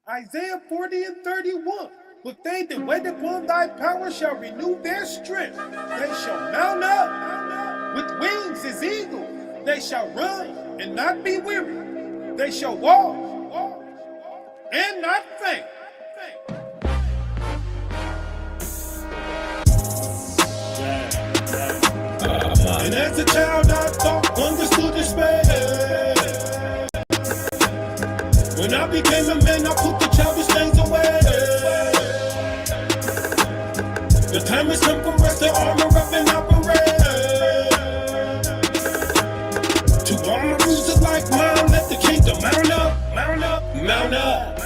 Isaiah 40 and 31. But they that wait upon thy power shall renew their strength. They shall mount up with wings as eagles. They shall run and not be weary. They shall walk and not faint. And as a child I thought, understood despair. When I became a man, I put the childish things away. The time has come for us to armor up and operate. To armor rules like mine, let the kingdom mount up, mount up, mount up.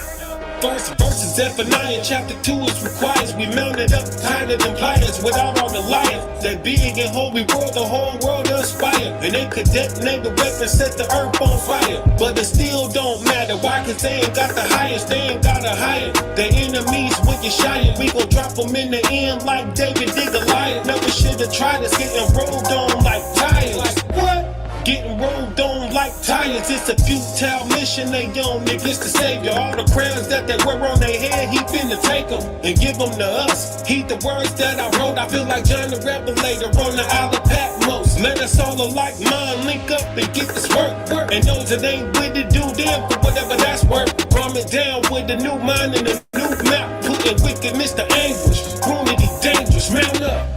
First verse is Zephaniah chapter 2 is requires we mounted up tighter than pliers without all the liars. That big and holy world, the whole world aspire. And they could detonate the weapon, set the earth on fire. But it still don't matter. Why? Cause they ain't got the highest, they ain't got a higher. The enemies wicked shy, we gon' drop them in the end like David did Goliath. Never should've tried us, getting rolled on like tires. Like what? Getting rolled on like tires, it's a futile mission they on against the savior. All the crowns that they wear on their head, he finna take them and give them to us. Heed the words that I wrote, I feel like John the Revelator on the Isle of Patmos. Let us all alike mind link up and get this work. And those that ain't with it, do them for whatever that's worth. Calm it down with the new mind and the new map. Putting wickedness to anguish. Unity dangerous, mount up.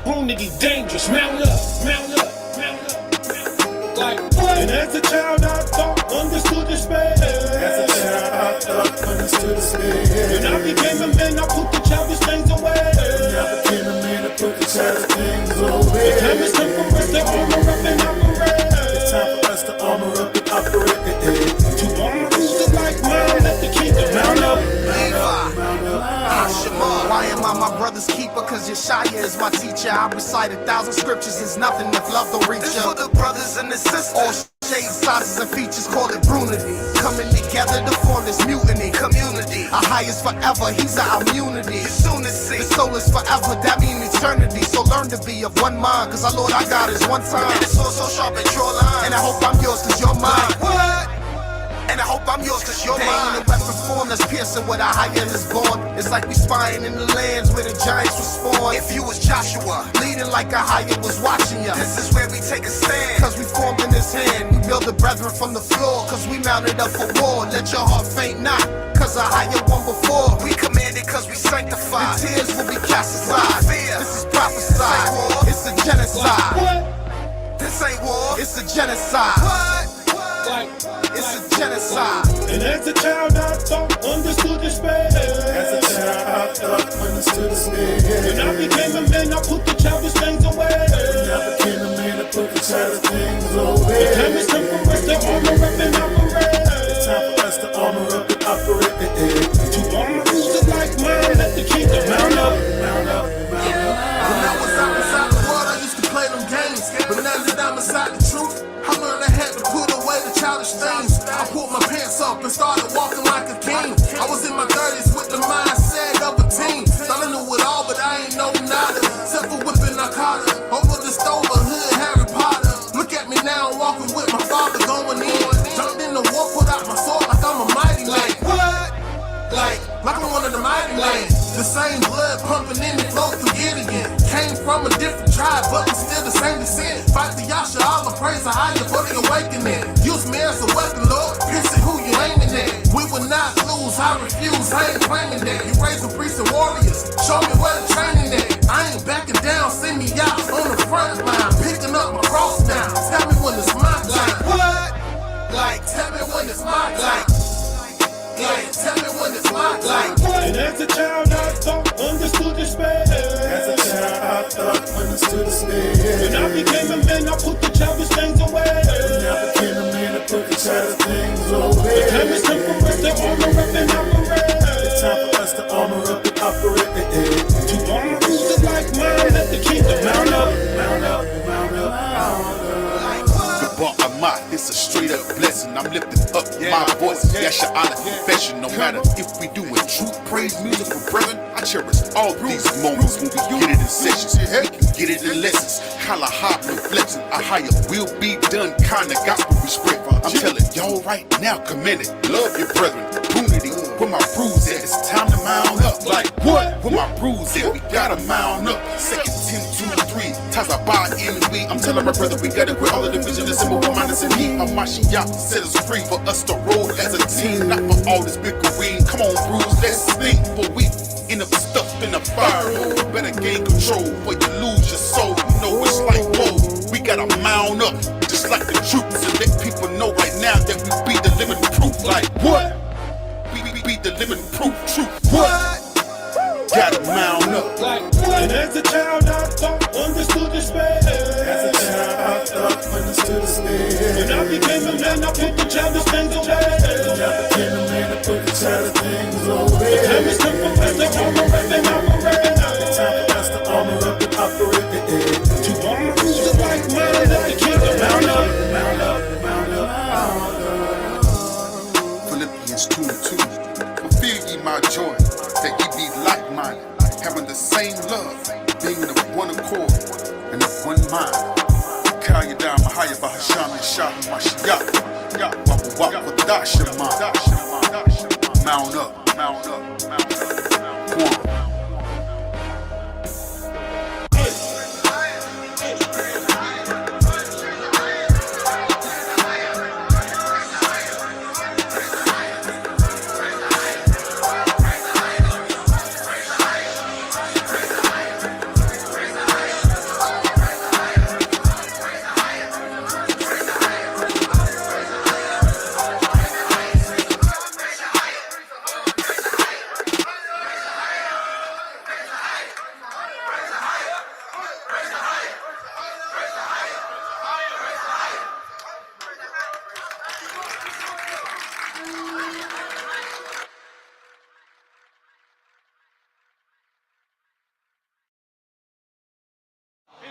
Unity dangerous, mount up, mount up. Like what? And as a child I thought, understood despair. As a child I thought, understood despair. When I became a man, I put the childish things away. When I became a man, I put the childish things away. The time has come for us to armor up and operate. It's time for us to armor up and operate. To armor rules like mine, let the kingdom mount up. Why am I my brother's keeper? Cause Yeshaya is my teacher. I recite 1,000 scriptures, it's nothing if love don't reach you. For the brothers and the sisters, all shades, sizes, and features, call it brunity. Coming together to form this mutiny. Community, our highest forever, he's our immunity. You soon to see, the soul is forever, that means eternity. So learn to be of one mind, cause our Lord our God is one time. And it's all so sharp and draw lines. And I hope I'm yours cause you're mine. What? And I hope I'm yours cause you're mine. A weapon form that's piercing where the higher is born. It's like we spying in the lands where the giants were spawned. If you was Joshua, leading like a higher was watching ya. This is where we take a stand, cause we formed in his hand. We build the brethren from the floor, cause we mounted up for war. Let your heart faint not, cause a higher one before. We commanded cause we sanctified. The tears will be cast aside. This is prophesied. It's a genocide. This ain't war, it's a genocide. It's a genocide. And as a child I thought, understood despair. As a child I thought, understood despair. When I became a man, I put the childish things away. When I became a man, I put the childish things away. The time has come for us to armor up and operate. It's time for us to armor up and operate. To armor rules like mine, let the kingdom mount up, mount up, When I was out inside the world, I used to play them games. But now that I'm inside the truth, I learned I had to put away the childish things. I pulled my pants up and started walking like a king. I was in my 30s with the mindset of a teen. Thought I knew it all, but I ain't know nada. Except for whipping narcotics over the stove, a hood Harry Potter. Look at me now, I'm walking with my father going in. Jumped in the war, put out my sword like I'm a mighty man. What? Like I'm one of the mighty men. The same blood pumping in the flow through Gideon. Came from a different tribe, but we still the same descent. Fight the Yasha, all the praise are higher for the awakening. Use me as a weapon, Lord, piercing who you aiming at. We will not lose, I refuse, I ain't claiming that. You raising priests and warriors, show me where the training at. I ain't backing down, send me out on the front line. Picking up my cross now, tell me when it's my time. What? Like, tell me when it's my time. Tell me when it's my time. And as a child I thought, understood despair. As a child I thought, understood despair. When I became a man, I put the childish things away. When I became a man, I put the childish things away. The time has come for us to armor up and operate. It's time for us to armor up and operate. To armor rules like mine, let the kingdom mount up, mount up, mount up, mount up. BAMA, it's a straight up blessing. I'm lifting up my voice. Yes, your honor, confession. No matter if we do it truth, praise, music for brethren. I cherish all these moments when we get it in sessions. We can get it in lessons. Holla, hop, and flexing. A higher will be done, kinda gospel we spread. I'm telling y'all right now, commend it. Love your brethren. opportunity. Where my bruise at? It's time to mount up. Like what? Where my bruise at? We gotta mount up. Second, 10, 2, 3 times I buy enemy. I'm telling my brother we got it with all of the vision. The symbol with minus and heat. Hamashiach set us free for us to roll as a team, not for all this bickering. Come on, bruise, let's think. For we end up stuffed in a fire hole. Better gain control, or you lose your soul. You know it's like whoa. We gotta mount up, just like the troops, and let people know right now that we be the living proof. Like what? We be the living proof. Truth. What? Gotta mount up. Like what? And as a child I thought, understood despair. As a child, I thought, understood the stairs. When I became a man, I put the childish things away. When I became a man, I put the childish things away. The time has come for us to armor up and operate. The time for us to armor up and operate. To armor rules of like man, let the kingdom mount up. Mount up, mount up, mount up. Philippians 2:2. Fulfill ye my joy, that ye be like-minded, having the same love, being of one accord and of one mind. Carry down Mahaya Bahasham and Shah Mashiach. Wap with Dashima. Mount up, mount up, mount up. One.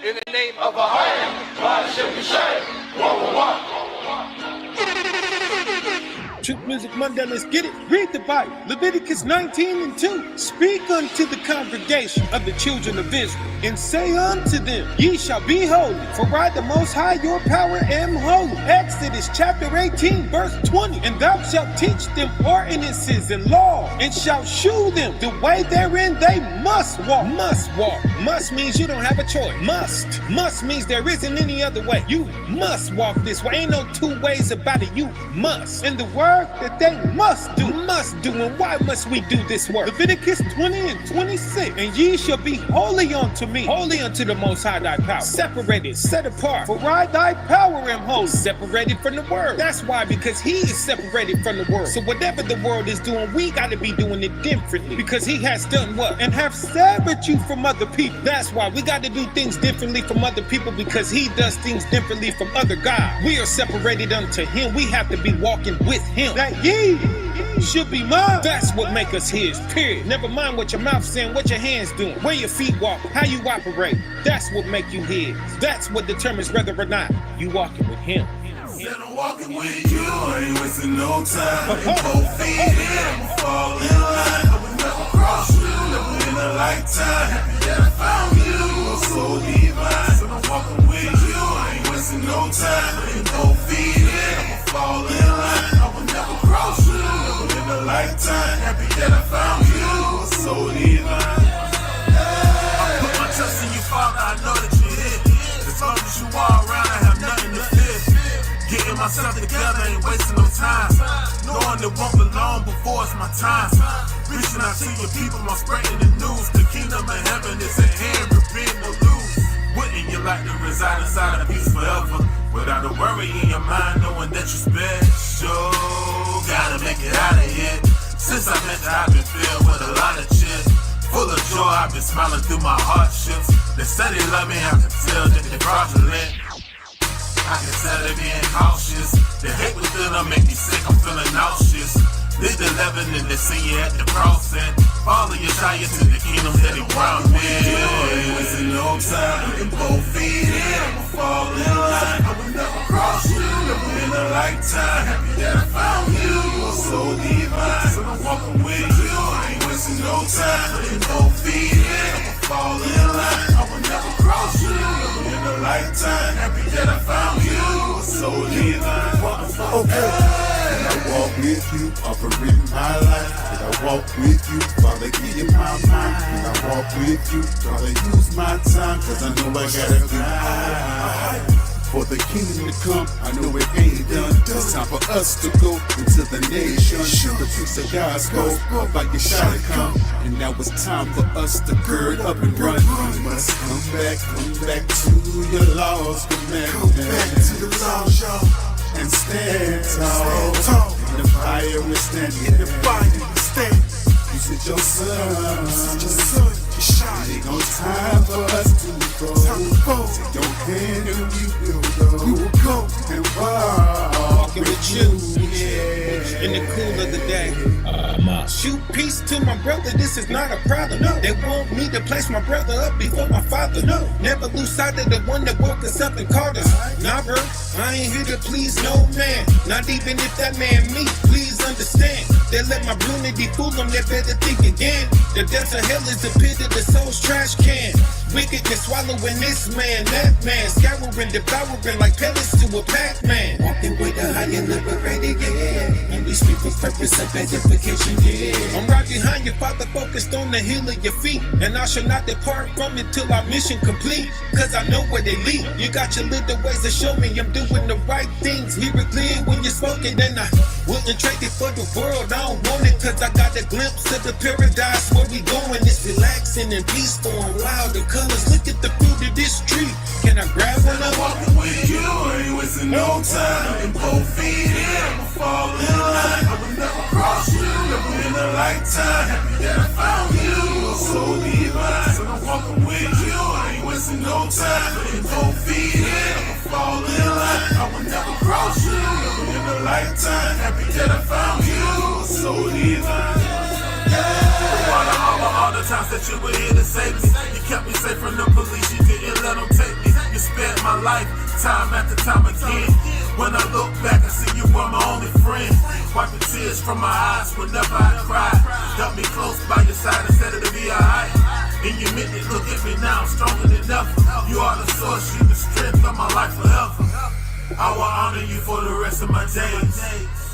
In the name of Ahaya, God shall be saved. Truth Music Monday, let's get it. Read the Bible. Leviticus 19:2. Speak unto the congregation of the children of Israel, and say unto them, ye shall be holy, for I the Most High your power am holy. Exodus chapter 18, verse 20. And thou shalt teach them ordinances and law, and shalt shew them the way therein they must walk. Must walk. Must means you don't have a choice. Must means there isn't any other way. You must walk this way. Ain't no two ways about it. You must. And the word that they must do. And why must we do this work? Leviticus 20:26. And ye shall be holy unto me, holy unto the Most High thy power. Separated, set apart. For I thy power am holy. Separated from the world. That's why, because he is separated from the world. So whatever the world is doing, we got to be doing it differently. Because he has done what? And have severed you from other people. That's why we got to do things differently from other people, because he does things differently from other gods. We are separated unto him. We have to be walking with him. That ye should be mine. That's what make us his, period. Never mind what your mouth's saying, what your hands doing, where your feet walk, how you operate. That's what make you his. That's what determines whether or not you walking with him. Said I'm walking with you, I ain't wasting no time. Both feet in, I'ma fall in line. I would never cross you, never in a lifetime. Happy that I found you, you're so divine. Said I'm walking with you, I ain't wasting no time. Both feet in, I'ma fall in line. I would never cross you, never in a lifetime. Happy that I found you, you're so divine. I put my trust in you, Father, I know that you're here. As long as you are around, I have nothing to fear. Getting myself together, ain't wasting no time. Knowing it won't be long before it's my time. Reaching out to your people, I'm spreading the news. The kingdom of heaven is at hand, repent or lose. Wouldn't you like to reside inside of peace forever? Without a worry in your mind, knowing that you're special. Gotta make it out of here. Since I met you, I've been filled with a lot of chips. Full of joy, I've been smiling through my hardships. They say they love me, I can tell that they're fraudulent. I can tell they're being cautious. The hate within them make me sick, I'm feeling nauseous. Lead the 11 and they see you at the crossing. Follow your child to the kingdom that he brought me. Ain't wasting no time, we can both feed in. I'ma fall in line, I would never cross you, never in a lifetime. Happy that I found you, you're so divine. So I'm walking with you, I ain't wasting no time. We can both feed in, I'ma fall in line, I would never cross you, never in a lifetime. Happy that I found you, you're so divine. Okay. I walk with you, offering my life. As I walk with you, Father, give you my mind. As I walk with you, Father, use my time, cause I know I gotta grind. For the kingdom to come, I know it ain't done. It's time for us to go into the nation. The peace of God's go, like your shot come. And now it's time for us to gird up and run. We must come back to your laws, commandments. Come back to the laws, y'all. And stand tall. In the fire we stand. In the fire we stand. You said your son. It ain't no time for us to go. Take your hand and we will go and walk with you, yeah. In the cool of the day. Shoot peace to my brother, this is not a problem. No. They want me to place my brother up before my father. No. Never lose sight of the one that woke us up and called us. Nah, bro, I ain't here to please no man. Not even if that man me, please understand. They let my brunity fool them, they better think again. The depths of hell is the pit of the soul's trash can. Wickedness swallowing this man, that man. Scouring, devouring like pellets to a Pac-Man. Walking with a higher liberated, yeah. And we speak with purpose of edification, yeah. I'm right behind your father, focused on the heel of your feet. And I shall not depart from it till our mission complete. Cause I know where they lead. You got your little ways to show me I'm doing the right things. Hear it clear when you spoke it, then I wouldn't trade it for the world. I don't want it cause I got a glimpse of the paradise where we going. It's relaxing and peaceful and wild. The colors, look at the fruit of this tree. Can I grab one of them? Walking with you, ain't wasting no time. And both feet in, I'ma fall in line. I would never cross you, never in a lifetime. Happy that I found you, you're so divine. So I'm walking with you, ain't wasting no time. And both feet in, I'ma fall in line. I would never cross you, never in a lifetime. Happy that I found you, you're so divine. All the times that you were here to save me, you kept me safe from the police, you didn't let them take me. You spared my life, time after time again. When I look back, I see you were my only friend. Wiping tears from my eyes whenever I cried. Held me close by your side and said it'll be alright. And you meant it, look at me now, I'm stronger than ever. You are the source, you the strength of my life forever. I will honor you for the rest of my days.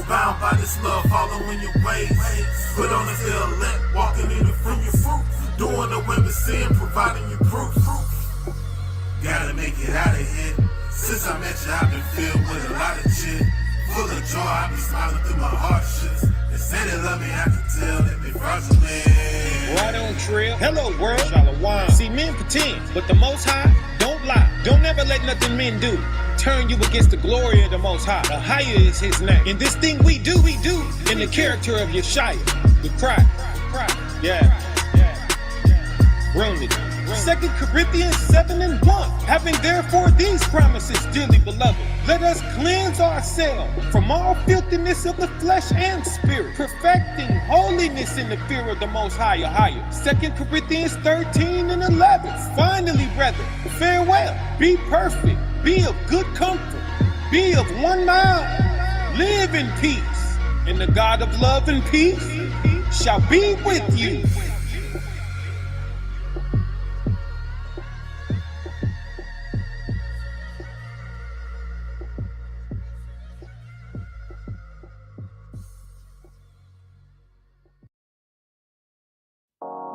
Bound by this love, following your ways. Put on the field, walking in the fruit. Doing the women sin, providing you proof. Gotta make it out of here. Since I met you, I've been filled with a lot of shit. Full of joy, I be smiling through my hardships. They say they love me, I can tell that they fraudulent. Right on trail. Hello world. Shalom. See, men pretend, but the Most High don't lie. Don't ever let nothing men do turn you against the glory of the Most High. The higher is his name. And this thing we do in the character of Yeshua, the Christ. Yeah. Roman. 2 Corinthians 7:1. Having therefore these promises, dearly beloved, let us cleanse ourselves from all filthiness of the flesh and spirit, perfecting holiness in the fear of the Most High. 2 Corinthians 13:11. Finally, brethren, farewell. Be perfect. Be of good comfort. Be of one mind. Live in peace. And the God of love and peace shall be with you.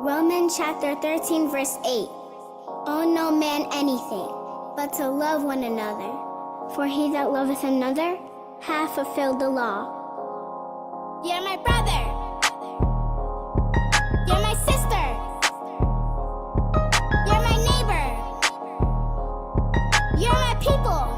Romans chapter 13 verse 8. Owe no man anything, but to love one another. For he that loveth another hath fulfilled the law. You're my brother. You're my sister. You're my neighbor. You're my people.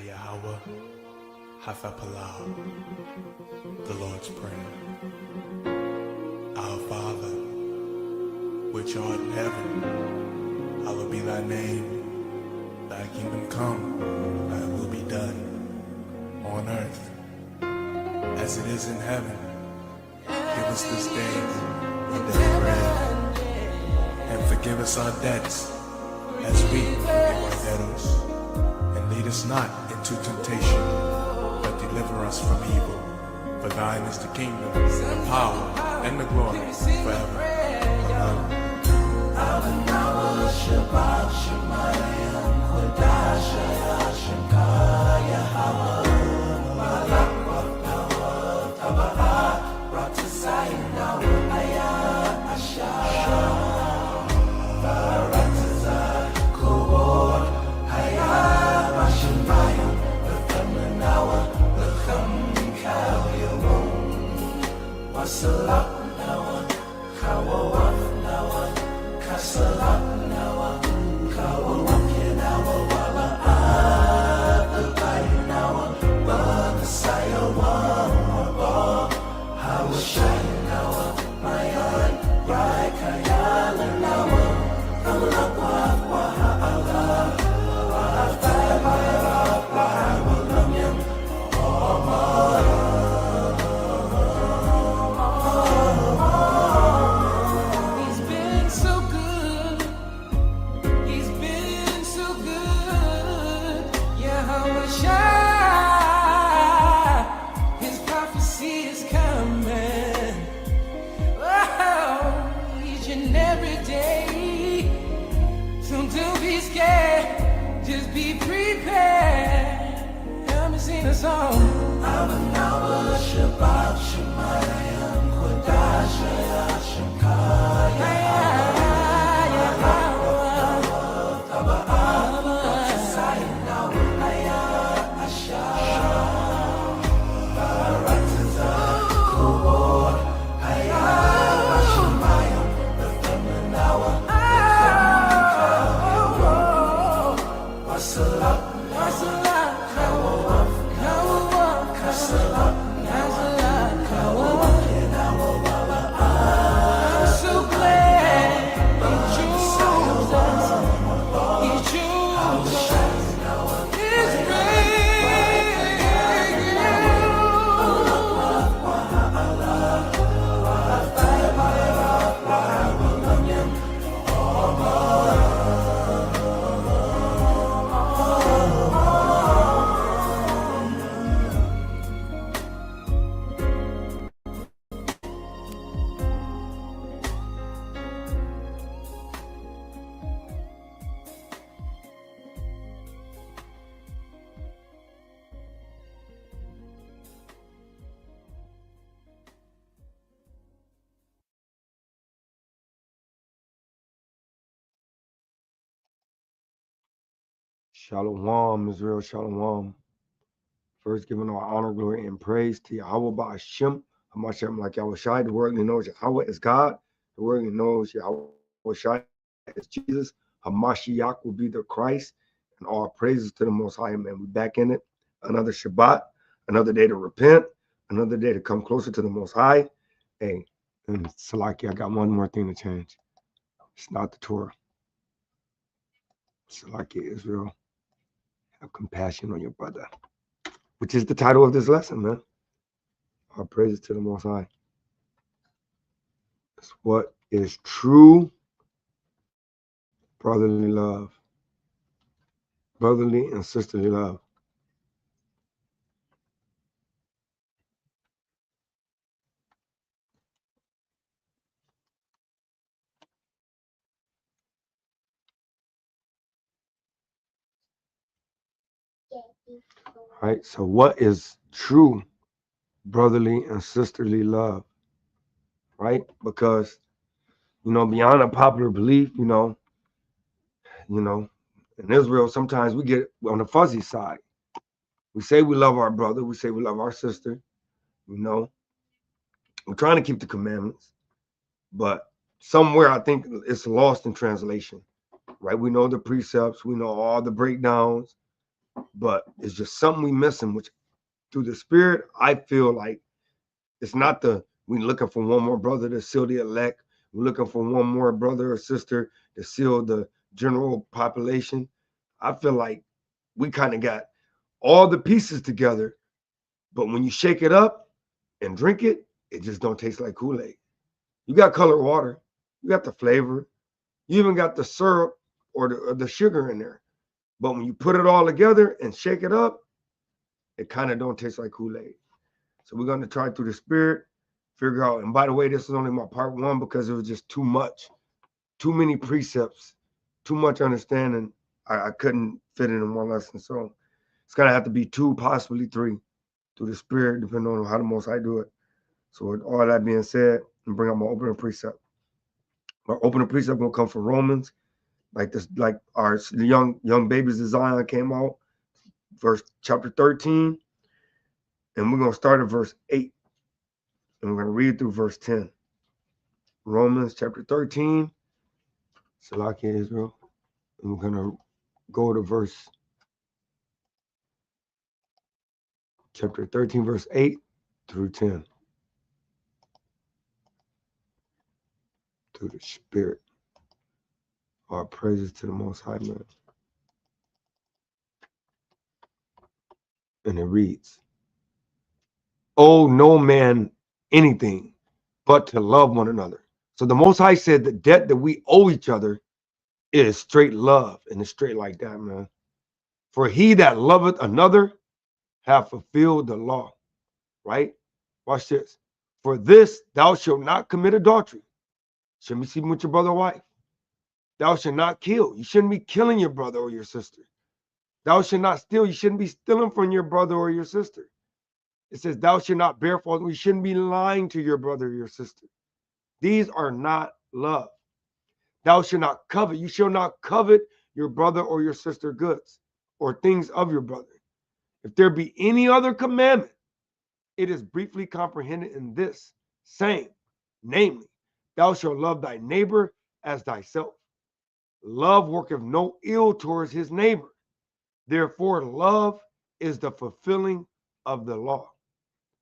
Yahweh, Hafapalau, the Lord's Prayer. Our Father, which art in heaven, hallowed be thy name. Thy kingdom come, thy will be done, on earth as it is in heaven. Give us this day our daily bread, and forgive us our debts as we forgive our debtors. And lead us not into temptation, but deliver us from evil. For thine is the kingdom, the power, and the glory forever. Amen. Shalom, Israel, shalom. First, giving all honor, glory, and praise to Yahweh Ba'ashem, Hamashem, like Yahweh Shai. The world knows Yahweh is God. The world knows Yahweh Shai is Jesus. Hamashiach will be the Christ. And all praises to the Most High, man. We back in it. Another Shabbat, another day to repent, another day to come closer to the Most High. Hey, and Salaki, I got one more thing to change. It's not the Torah. Salaki, Israel. Have compassion on your brother, which is the title of this lesson, man. Our praises to the Most High. It's what is true brotherly love, brotherly and sisterly love. Right? So, what is true brotherly and sisterly love? Right? Because, beyond a popular belief, in Israel, sometimes we get on the fuzzy side. We say we love our brother, we say we love our sister, we're trying to keep the commandments, but somewhere I think it's lost in translation, right? We know the precepts, we know all the breakdowns, but it's just something we missing, which through the Spirit, I feel like it's not we looking for one more brother to seal the elect. We're looking for one more brother or sister to seal the general population. I feel like we kind of got all the pieces together, but when you shake it up and drink it, it just don't taste like Kool-Aid. You got colored water, you got the flavor, you even got the syrup or the sugar in there. But when you put it all together and shake it up, it kind of don't taste like Kool-Aid. So we're going to try through the Spirit, figure out. And by the way, this is only my part 1 because it was just too much, too many precepts, too much understanding. I couldn't fit it in one lesson. So it's going to have to be 2, possibly 3 through the Spirit, depending on how the Most High do it. So with all that being said, I'm bring out my opening precept. My opening precept going to come from Romans, like our young baby's design came out, chapter 13. And we're going to start at verse 8. And we're going to read through verse 10. Romans chapter 13. Salakia Israel. And we're going to go to chapter 13, verse 8 through 10. Through the Spirit. Our praises to the Most High, man. And it reads, owe no man anything but to love one another. So the Most High said the debt that we owe each other is straight love, and it's straight like that, man. For he that loveth another hath fulfilled the law, right? Watch this. For this thou shalt not commit adultery. Shouldn't be sleeping with your brother or wife. Thou shalt not kill. You shouldn't be killing your brother or your sister. Thou shalt not steal. You shouldn't be stealing from your brother or your sister. It says, thou shalt not bear false. You shouldn't be lying to your brother or your sister. These are not love. Thou shalt not covet. You shall not covet your brother or your sister goods or things of your brother. If there be any other commandment, it is briefly comprehended in this, saying, namely, thou shalt love thy neighbor as thyself. Love worketh no ill towards his neighbor. Therefore, love is the fulfilling of the law.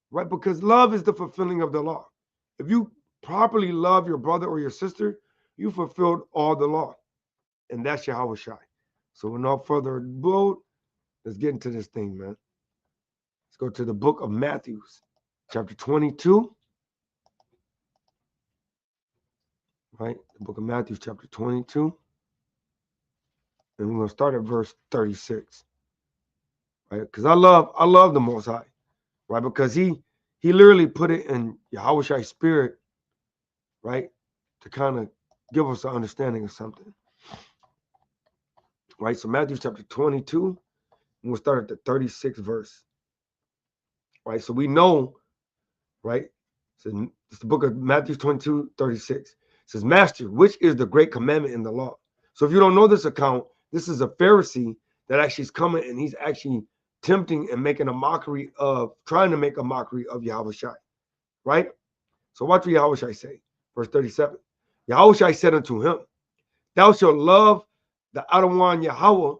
Right? Because love is the fulfilling of the law. If you properly love your brother or your sister, you fulfilled all the law. And that's Yahweh Shai. So without further ado, let's get into this thing, man. Let's go to the book of Matthew, chapter 22. Right? The book of Matthew, chapter 22. And we're going to start at verse 36. Right? Because I love the Most High. Right? Because he literally put it in Yahweh Shai's spirit, right? To kind of give us an understanding of something. Right? So Matthew chapter 22, and we'll start at the 36th verse. Right? So we know, right? So it's the book of Matthew 22, 36. It says, Master, which is the great commandment in the law? So if you don't know this account, this is a Pharisee that actually is coming and he's actually tempting and making a mockery of, trying to make a mockery of Yahweh Shai. Right? So watch what Yahweh Shai say. Verse 37. Yahweh Shai said unto him, thou shalt love the Adonai Yahweh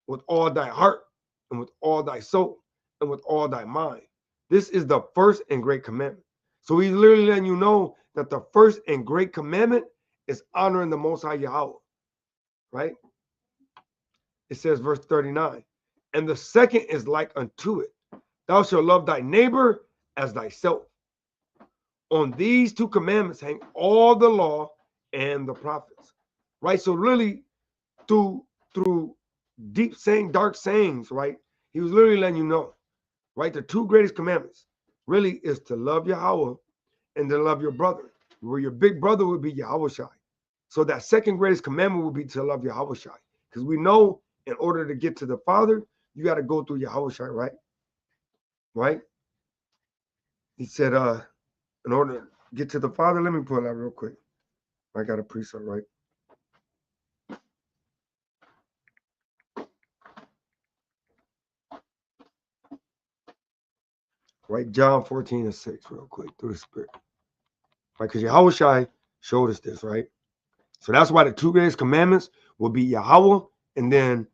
with all thy heart and with all thy soul and with all thy mind. This is the first and great commandment. So he's literally letting you know that the first and great commandment is honoring the Most High Yahweh. Right? It says, verse 39, and the second is like unto it. Thou shalt love thy neighbor as thyself. On these 2 commandments hang all the law and the prophets. Right? So really, through deep saying, dark sayings, right? He was literally letting you know, right? The 2 greatest commandments really is to love Yahweh and to love your brother. Where your big brother would be Yahweh Shai. So that second greatest commandment would be to love Yahweh Shai. Because we know in order to get to the Father, you got to go through Yahweh Shai, right? Right? He said, in order to get to the Father, let me pull it out real quick. I got a precept, right? Right, John 14:6, real quick, through the Spirit. Right, because Yahweh Shai showed us this, right? So that's why the 2 greatest commandments will be Yahweh and then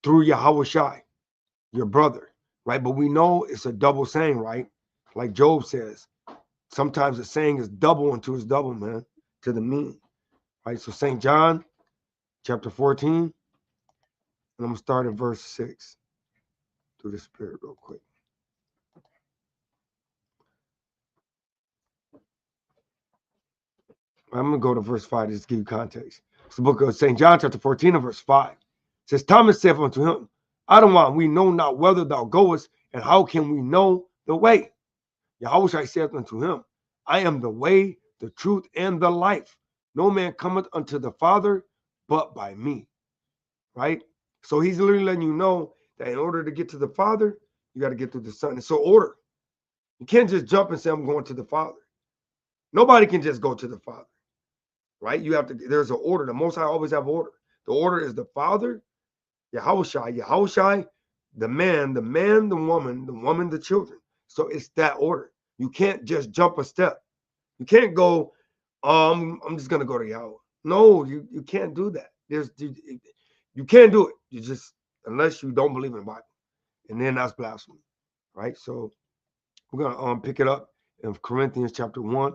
through Yahweh Shai. your brother, right? But we know it's a double saying, right? Like Job says, sometimes the saying is double unto his double, man, to the meaning, right? So St. John chapter 14, and I'm going to start at verse 6 through the Spirit real quick. I'm going to go to verse 5 to just give you context. It's the book of St. John chapter 14 and verse 5. It says, Thomas saith unto him, Adonai, we know not whither thou goest, and how can we know the way? Yahushua saith unto him, I am the way, the truth, and the life. No man cometh unto the Father but by me. Right? So he's literally letting you know that in order to get to the Father, you got to get through the Son. It's so order. You can't just jump and say, I'm going to the Father. Nobody can just go to the Father. Right? You have to, there's an order. The Most High always have order. The order is the Father, Yahushua, the man, the woman, the children. So it's that order. You can't just jump a step. You can't go, I'm just gonna go to Yahweh. No, you can't do that. You can't do it. You just, unless you don't believe in the Bible. And then that's blasphemy. Right? So we're gonna pick it up in Corinthians chapter 1,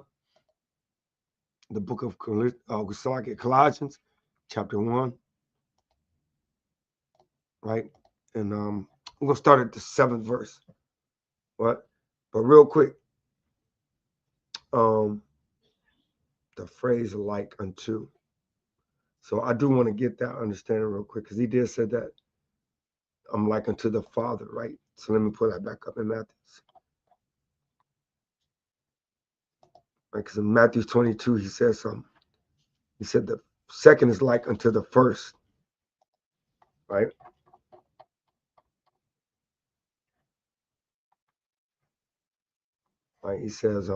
the book of Colossians, chapter 1. Right? And we're gonna start at the 7th verse. What? But real quick, the phrase like unto. So I do want to get that understanding real quick, because he did say that I'm like unto the Father, right? So let me pull that back up in Matthew. Right, because in Matthew 22, he says something. He said the second is like unto the first, right? Right. He says,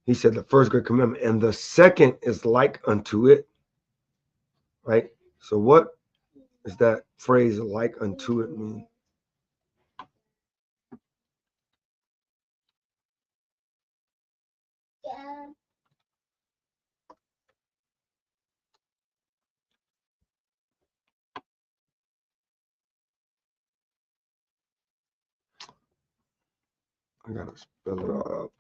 he said the first great commandment, and the second is like unto it, right? So what does that phrase like unto it mean? I gotta spell it all out.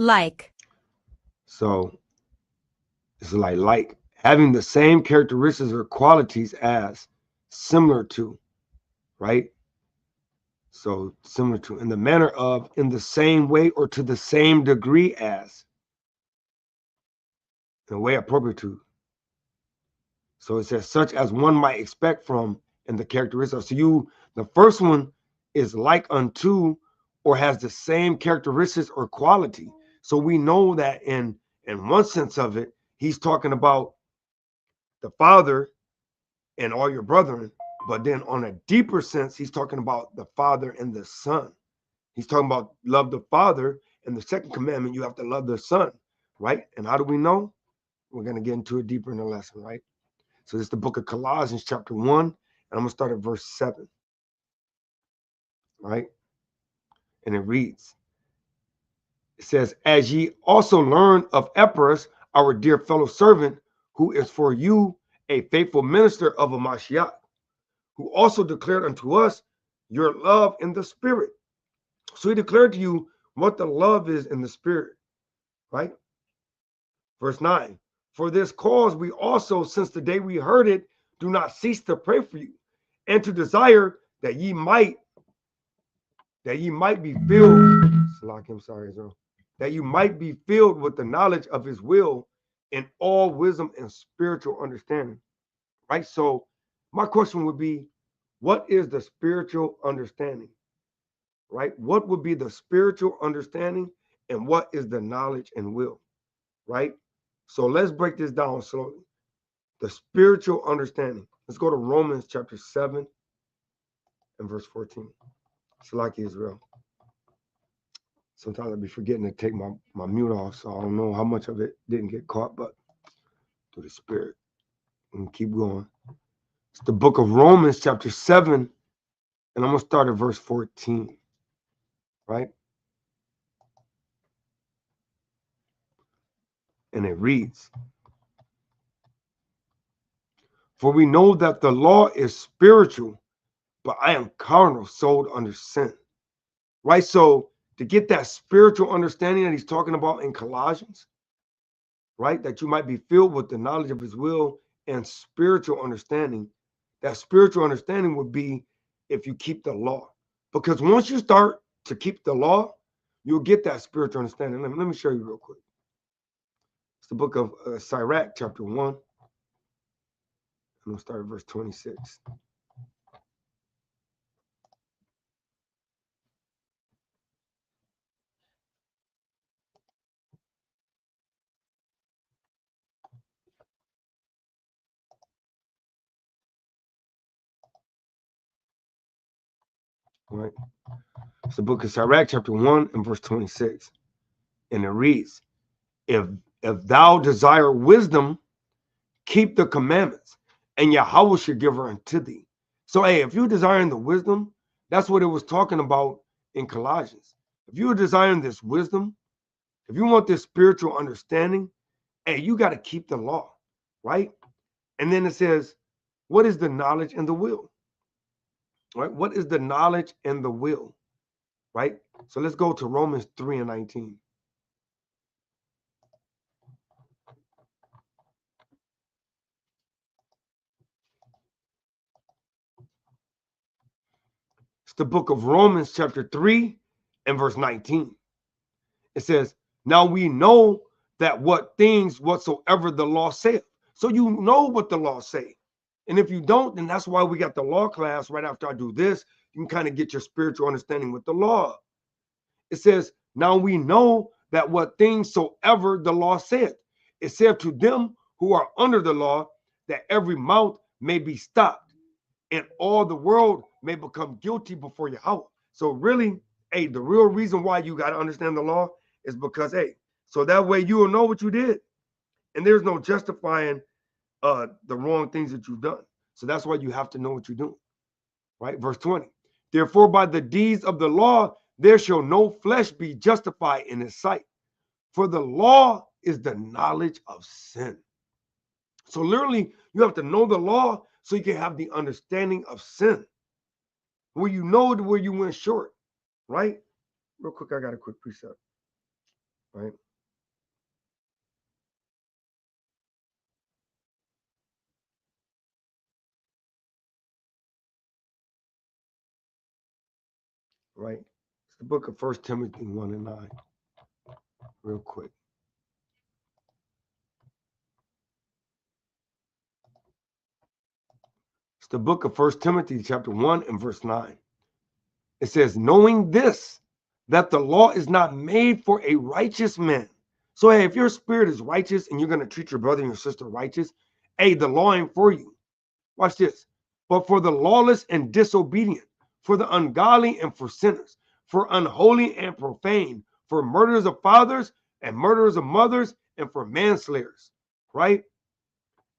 Like. So it's like having the same characteristics or qualities as, similar to, right? So similar to, in the manner of, in the same way, or to the same degree as, in a way appropriate to. So it says such as one might expect from, in the characteristics. So the first one is like unto, or has the same characteristics or quality. So we know that in one sense of it, he's talking about the Father and all your brethren. But then on a deeper sense, he's talking about the Father and the Son. He's talking about love the Father, and the second commandment, you have to love the Son, right? And how do we know? We're going to get into it deeper in the lesson, right? So this is the book of Colossians chapter 1, and I'm going to start at verse 7, right? And it reads, it says, as ye also learned of Epaphras, our dear fellow servant, who is for you a faithful minister of a Mashiach, who also declared unto us your love in the Spirit. So he declared to you what the love is in the Spirit, right? Verse 9, for this cause we also, since the day we heard it, do not cease to pray for you, and to desire that ye might be filled, I'm sorry, that you might be filled with the knowledge of his will in all wisdom and spiritual understanding, right? So my question would be, what is the spiritual understanding, right? What would be the spiritual understanding, and what is the knowledge and will, right? So let's break this down slowly. The spiritual understanding. Let's go to Romans chapter 7 and verse 14. It's like Israel. Sometimes I'll be forgetting to take my mute off, so I don't know how much of it didn't get caught, but through the Spirit. And keep going. It's the book of Romans, chapter 7, and I'm going to start at verse 14, right? And it reads, "For we know that the law is spiritual, but I am carnal, sold under sin." Right? So to get that spiritual understanding that he's talking about in Colossians, right? That you might be filled with the knowledge of his will and spiritual understanding. That spiritual understanding would be if you keep the law. Because once you start to keep the law, you'll get that spiritual understanding. Let me show you real quick. It's the book of Sirach, chapter 1. I'm going to start at verse 26. Right? It's the book of Sirach, chapter 1 and verse 26. And it reads, if thou desire wisdom, keep the commandments, and Yahweh shall give her unto thee. So, hey, if you're desiring the wisdom, that's what it was talking about in Colossians. If you're desiring this wisdom, if you want this spiritual understanding, hey, you got to keep the law, right? And then it says, what is the knowledge and the will? Right? What is the knowledge and the will? Right? So let's go to Romans 3 and 19. It's the book of Romans, chapter 3 and verse 19. It says, now we know that what things whatsoever the law saith. So you know what the law say. And if you don't, then that's why we got the law class right after I do this. You can kind of get your spiritual understanding with the law. It says, now we know that what things soever the law saith. It saith to them who are under the law that every mouth may be stopped and all the world may become guilty before Yahweh. So really, hey, the real reason why you got to understand the law is because, hey, so that way you will know what you did. And there's no justifying the wrong things that you've done. So that's why you have to know what you're doing, right? Verse 20, therefore by the deeds of the law, there shall no flesh be justified in his sight. For the law is the knowledge of sin. So literally, you have to know the law so you can have the understanding of sin. Where you know where you went short, right? Real quick, I got a quick precept, right? Right? It's the book of 1 Timothy 1 and 9. Real quick. It's the book of 1 Timothy chapter 1 and verse 9. It says, knowing this, that the law is not made for a righteous man. So, hey, if your spirit is righteous and you're going to treat your brother and your sister righteous, hey, the law ain't for you. Watch this. But for the lawless and disobedient, for the ungodly and for sinners, for unholy and profane, for murderers of fathers and murderers of mothers, and for manslayers, right?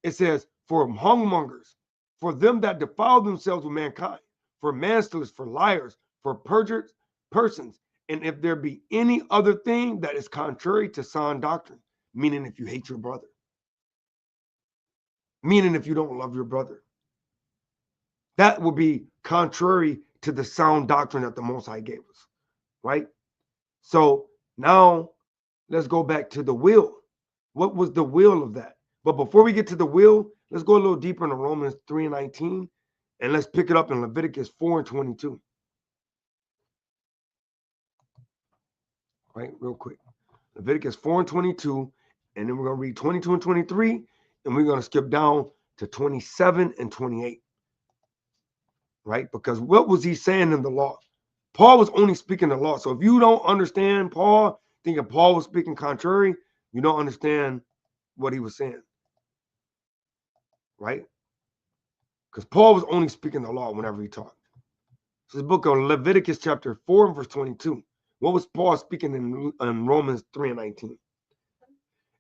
It says, for hungmongers, for them that defile themselves with mankind, for manslaughterers, for liars, for perjured persons, and if there be any other thing that is contrary to sound doctrine, meaning if you hate your brother, meaning if you don't love your brother, that will be contrary to the sound doctrine that the Most High gave us, right? So now let's go back to the will. What was the will of that? But before we get to the will, let's go a little deeper into Romans 3 and 19, and let's pick it up in Leviticus 4 and 22. Right, real quick. Leviticus 4 and 22, and then we're going to read 22 and 23, and we're going to skip down to 27 and 28. Right? Because what was he saying in the law? Paul was only speaking the law. So if you don't understand Paul, thinking Paul was speaking contrary, you don't understand what he was saying. Right? Because Paul was only speaking the law whenever he talked. So the book of Leviticus chapter 4 and verse 22. What was Paul speaking in Romans 3 and 19?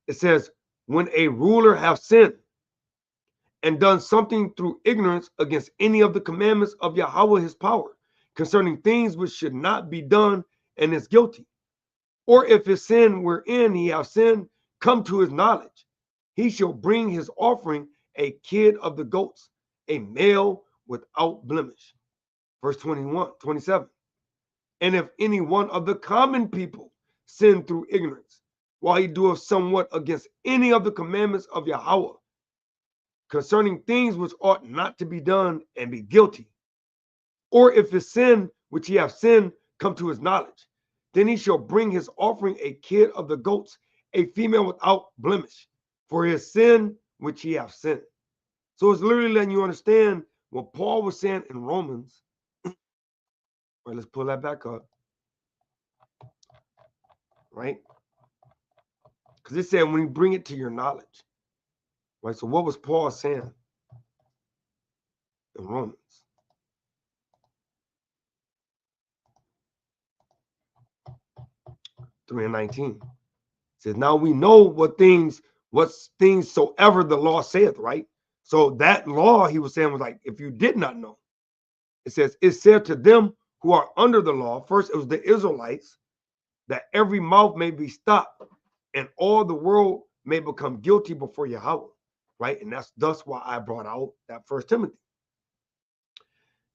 It says, when a ruler have sinned and done something through ignorance against any of the commandments of Yahweh his power, concerning things which should not be done, and is guilty. Or if his sin wherein he have sinned come to his knowledge, he shall bring his offering a kid of the goats, a male without blemish. Verse 27. And if any one of the common people sin through ignorance, while he doeth somewhat against any of the commandments of Yahweh, concerning things which ought not to be done, and be guilty, or if his sin which he hath sinned come to his knowledge, then he shall bring his offering a kid of the goats, a female without blemish, for his sin which he hath sinned. So it's literally letting you understand what Paul was saying in Romans. All right, let's pull that back up. Right? Because it said when you bring it to your knowledge. Right? So what was Paul saying in Romans? 3:19. It says, now we know what things soever the law saith, right? So that law he was saying was like, if you did not know, it says, it said to them who are under the law, first it was the Israelites, that every mouth may be stopped and all the world may become guilty before Yahweh, right? And that's why I brought out that First Timothy.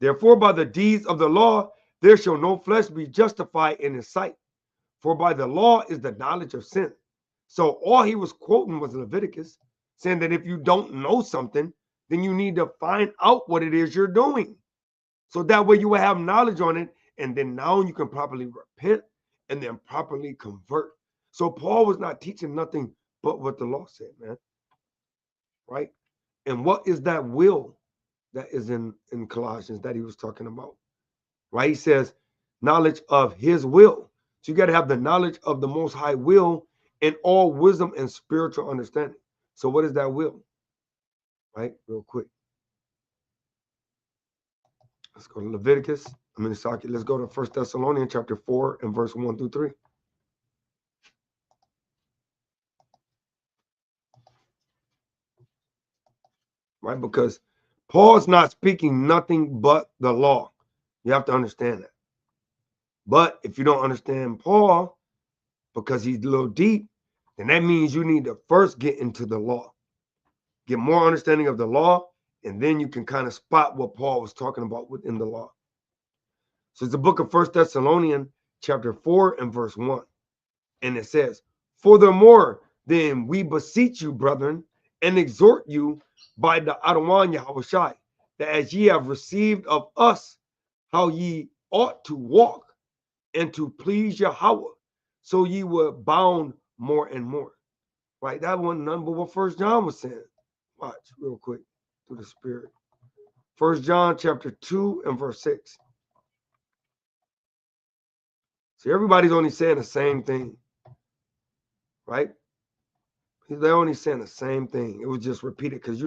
Therefore, by the deeds of the law, there shall no flesh be justified in his sight. For by the law is the knowledge of sin. So all he was quoting was Leviticus, saying that if you don't know something, then you need to find out what it is you're doing. So that way you will have knowledge on it, and then now you can properly repent and then properly convert. So Paul was not teaching nothing but what the law said, man. Right? And what is that will that is in Colossians that he was talking about? Right? He says knowledge of his will. So you got to have the knowledge of the Most High will and all wisdom and spiritual understanding. So what is that will? Right? Real quick. Let's go to Leviticus. Let's go to 1 Thessalonians chapter 4 and verse 1 through 3. Right? Because Paul's not speaking nothing but the law. You have to understand that. But if you don't understand Paul, because he's a little deep, then that means you need to first get into the law. Get more understanding of the law, and then you can kind of spot what Paul was talking about within the law. So it's the book of 1 Thessalonians chapter 4 and verse 1. And it says, furthermore, then we beseech you, brethren, and exhort you by the Adawan Yahushai, that as ye have received of us how ye ought to walk and to please Yahweh, so ye were bound more and more. Right? That wasn't none but what First John was saying. Watch real quick through the Spirit. 1 John chapter 2 and verse 6. See, everybody's only saying the same thing. Right? They're only saying the same thing. It was just repeated because,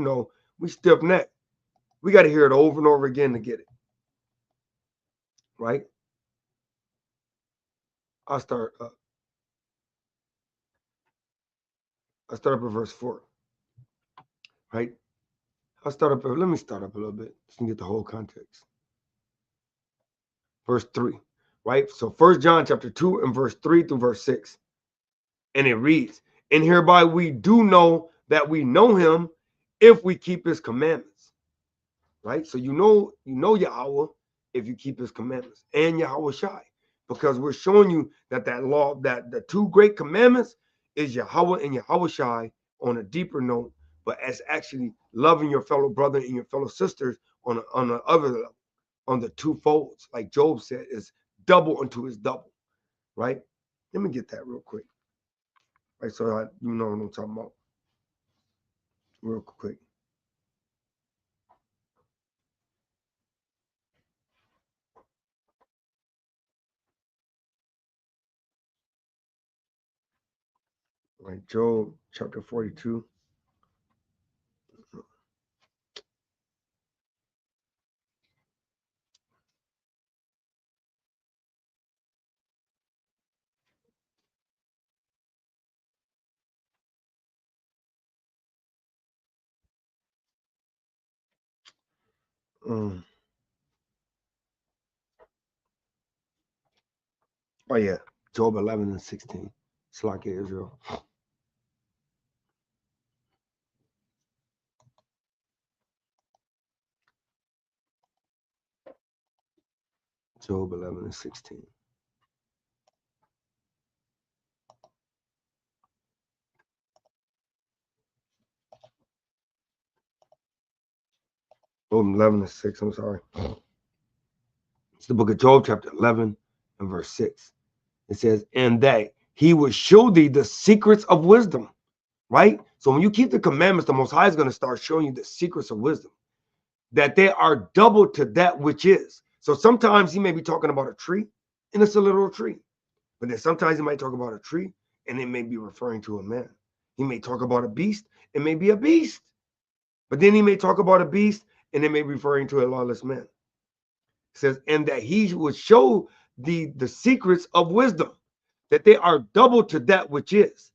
we stiff neck. We got to hear it over and over again to get it. Right? I'll start up. At verse 4. Right? Let me start up a little bit so you can get the whole context. Verse 3. Right? So 1 John chapter 2 and verse 3 through verse 6. And it reads, and hereby we do know that we know him if we keep his commandments. Right? So you know Yahweh if you keep his commandments, and Yahweh Shai, because we're showing you that law, that the two great commandments is Yahweh and Yahweh Shai on a deeper note, but as actually loving your fellow brother and your fellow sisters on the other level, on the two folds, like Job said, is double unto his double. Right? Let me get that real quick. Right, so you know what I'm talking about. Real quick. Right, Job chapter 42. Oh yeah, Job 11 and 16. It's like Israel. Job 11 and 16. Job 11 and 6, I'm sorry. It's the book of Job, chapter 11 and verse 6. It says, and that he would show thee the secrets of wisdom, right? So when you keep the commandments, the Most High is going to start showing you the secrets of wisdom, that they are double to that which is. So sometimes he may be talking about a tree, and it's a literal tree. But then sometimes he might talk about a tree, and it may be referring to a man. He may talk about a beast, it may be a beast. But then he may talk about a beast, and it may be referring to a lawless man. It says, and that he would show the secrets of wisdom, that they are double to that which is.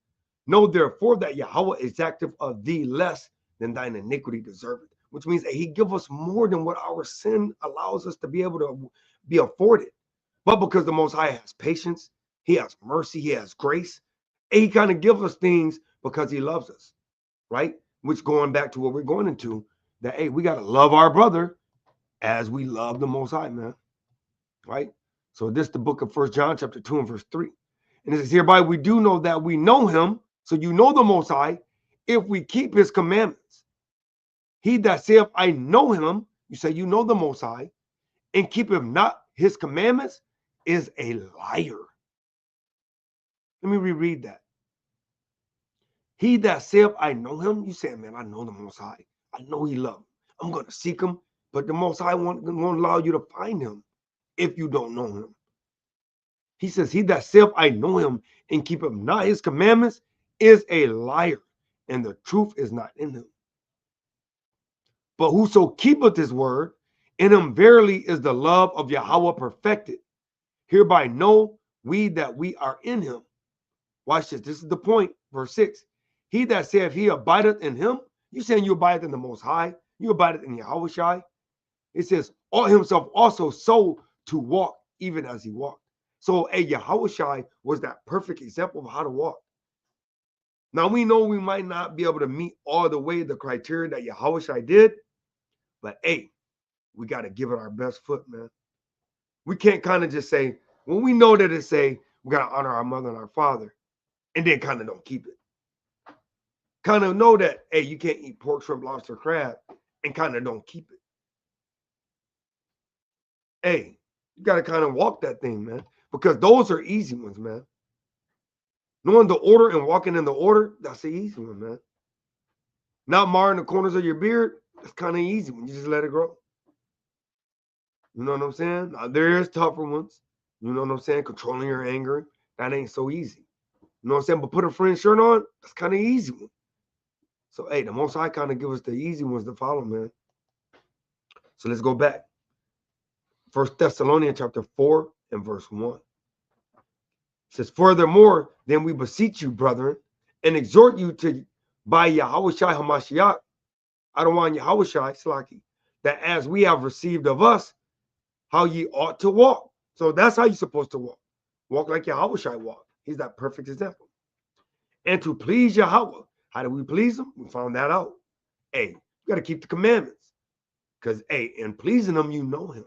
Know therefore that Yahweh is active of thee less than thine iniquity deserveth, which means that he give us more than what our sin allows us to be able to be afforded. But because the Most High has patience, he has mercy, he has grace, and he kind of gives us things because he loves us, right? Which going back to what we're going into, that, hey, we got to love our brother as we love the Most High, man, right? So this is the book of 1 John chapter 2 and verse 3. And it says, hereby we do know that we know him, so you know the Most High, if we keep his commandments. He that saith, I know him, you say you know the Most High, and keep him not his commandments, is a liar. Let me reread that. He that saith, I know him, you say, man, I know the Most High. I know he loves me. I'm going to seek him, but the Most High won't allow you to find him if you don't know him. He says, he that saith, I know him, and keep him not his commandments, is a liar, and the truth is not in him. But whoso keepeth his word, in him verily is the love of Yahweh perfected. Hereby know we that we are in him. Watch this. This is the point. Verse 6. He that saith he abideth in him, you saying you abideth in the Most High, you abideth in Yahweh. It says, all himself also so to walk, even as he walked. So a Yahweh was that perfect example of how to walk. Now we know we might not be able to meet all the way the criteria that Yahweh did, but hey, we got to give it our best foot, man. We can't kind of just say, when we know that it say we got to honor our mother and our father, and then kind of don't keep it. Kind of know that, hey, you can't eat pork, shrimp, lobster, crab, and kind of don't keep it. Hey, you got to kind of walk that thing, man, because those are easy ones, man. Knowing the order and walking in the order, that's the easy one, man. Not marring the corners of your beard, that's kind of easy when you just let it grow. You know what I'm saying? Now, there is tougher ones. You know what I'm saying? Controlling your anger, that ain't so easy. You know what I'm saying? But put a friend shirt on, that's kind of easy one. So, hey, the Most High kind of give us the easy ones to follow, man. So let's go back. 1 Thessalonians chapter 4 and verse 1. It says, furthermore, then we beseech you, brethren, and exhort you to, by Yahweh Shai HaMashiach, I don't want Yahweh Shai, Slaki, that as we have received of us, how ye ought to walk. So that's how you're supposed to walk. Walk like Yahweh Shai walk. He's that perfect example. And to please Yahweh. How do we please him? We found that out. Hey, you got to keep the commandments. Because, hey, in pleasing him, you know him.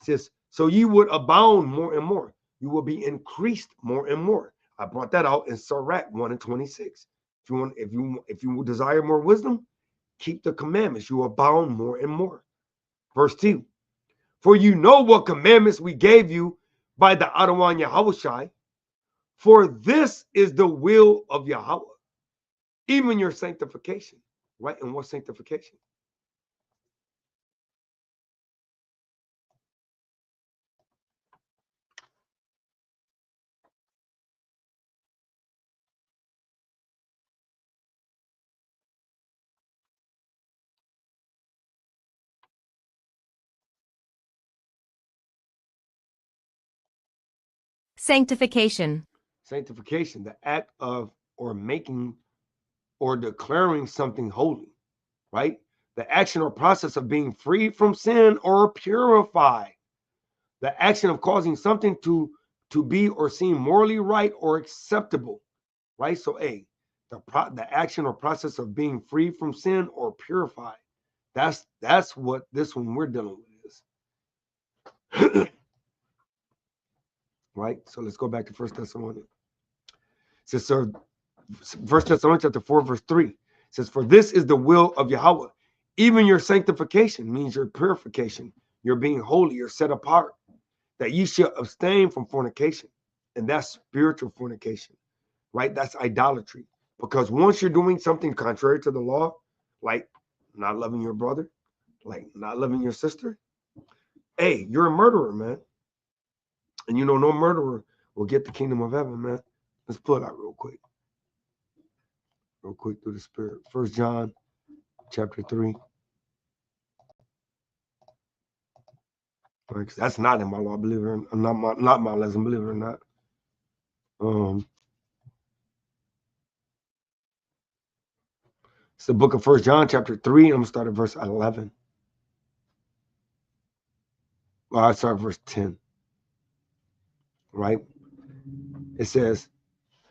It says, so you would abound more and more. You will be increased more and more. I brought that out in Sirach 1 and 26. If you desire more wisdom, keep the commandments. You abound more and more. Verse 2. For you know what commandments we gave you by the Adawan Yahweh. For this is the will of Yahweh, even your sanctification. Right? And what sanctification? Sanctification. Sanctification, the act of or making or declaring something holy, right? the action or process of being free from sin or purified, the action of causing something to be or seem morally right or acceptable, right? So A, the action or process of being free from sin or purified. That's what this one we're dealing with is. Right? So let's go back to 1 Thessalonians. It says, so 1 Thessalonians chapter 4, verse 3. It says, for this is the will of Yahweh. Even your sanctification means your purification. You're being holy, you're set apart. That ye shall abstain from fornication. And that's spiritual fornication, right? That's idolatry. Because once you're doing something contrary to the law, like not loving your brother, like not loving your sister, hey, you're a murderer, man. And you know, no murderer will get the kingdom of heaven, man. Let's pull it out real quick through the Spirit. 1 John chapter 3. Right, that's not in my law, believe it or not. Not my lesson, believe it or not. It's the book of 1 John chapter 3. I'm going to start at verse 11. Well, I start at verse 10. Right? It says,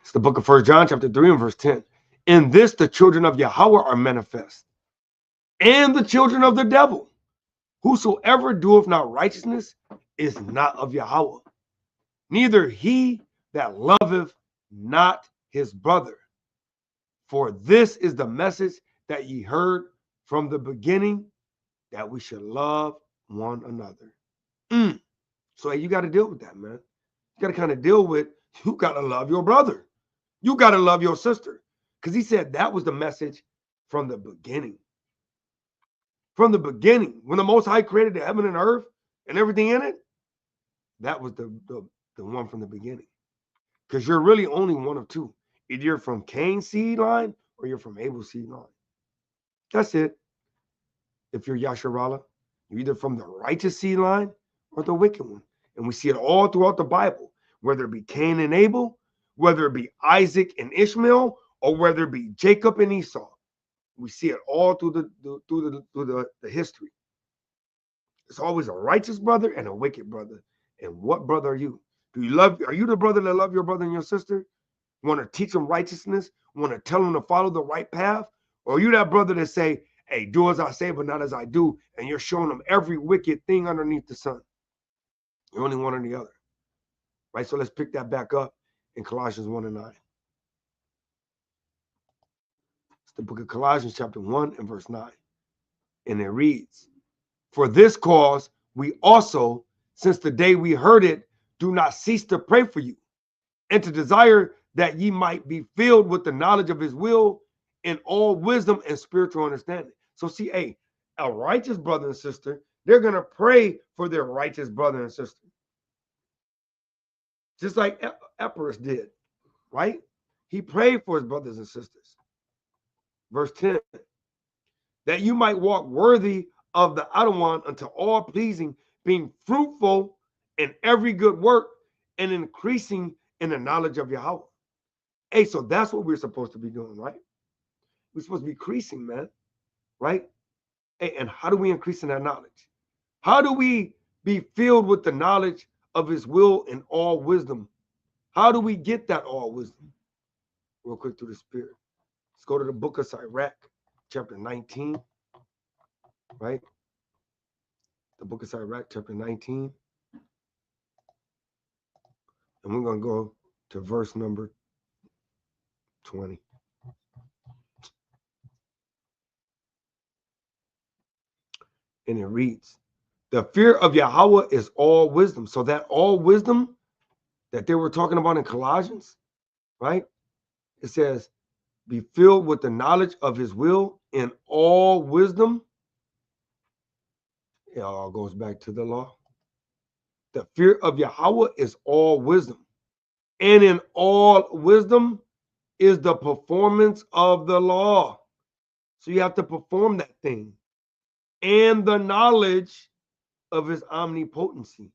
it's the book of 1 John chapter 3 and verse 10. In this the children of Yahweh are manifest, and the children of the devil. Whosoever doeth not righteousness is not of Yahweh, neither he that loveth not his brother. For this is the message that ye heard from the beginning, that we should love one another. So you got to deal with that, man. You got to kind of deal with, you got to love your brother. You got to love your sister. Because he said that was the message from the beginning. From the beginning, when the Most High created the heaven and earth and everything in it, that was the one from the beginning. Because you're really only one of two. Either you're from Cain's seed line or you're from Abel's seed line. That's it. If you're Yasharallah, you're either from the righteous seed line or the wicked one. And we see it all throughout the Bible, whether it be Cain and Abel, whether it be Isaac and Ishmael, or whether it be Jacob and Esau. We see it all through the history. It's always a righteous brother and a wicked brother. And what brother are you? Are you the brother that love your brother and your sister? Want to teach them righteousness? Want to tell them to follow the right path? Or are you that brother that say, hey, do as I say, but not as I do, and you're showing them every wicked thing underneath the sun? You're only one or the other. Right? So let's pick that back up in Colossians 1 and 9. It's the book of Colossians chapter 1 and verse 9. And it reads, for this cause we also, since the day we heard it, do not cease to pray for you, and to desire that ye might be filled with the knowledge of his will in all wisdom and spiritual understanding. So see, a righteous brother and sister, they're going to pray for their righteous brother and sister. Just like Ephraim did, right? He prayed for his brothers and sisters. Verse 10, that you might walk worthy of the Adawan unto all pleasing, being fruitful in every good work and increasing in the knowledge of Yahweh. Hey, so that's what we're supposed to be doing, right? We're supposed to be increasing, man, right? Hey, and how do we increase in that knowledge? How do we be filled with the knowledge of his will and all wisdom? How do we get that all wisdom? Real quick through the Spirit. Let's go to the book of Sirach, chapter 19, right? The book of Sirach, chapter 19. And we're going to go to verse number 20. And it reads, the fear of Yahweh is all wisdom. So that all wisdom that they were talking about in Colossians, right? It says, be filled with the knowledge of his will in all wisdom. It all goes back to the law. The fear of Yahweh is all wisdom. And in all wisdom is the performance of the law. So you have to perform that thing. And the knowledge of his omnipotency.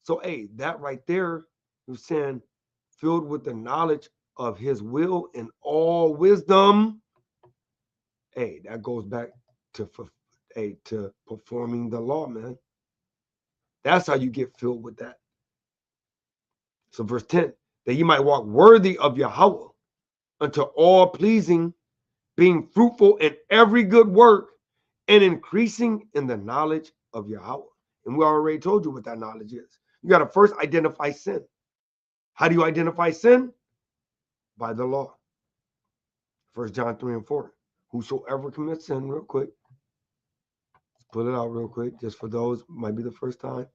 So, that right there, you're saying filled with the knowledge of his will and all wisdom. That goes back to to performing the law, man. That's how you get filled with that. So verse 10, that you might walk worthy of Yahweh unto all pleasing, being fruitful in every good work and increasing in the knowledge of Yahweh. And we already told you what that knowledge is. You got to first identify sin. How do you identify sin? By the law. 1 John 3 and 4. Whosoever commits sin, real quick. Let's pull it out real quick, just for those, might be the first time.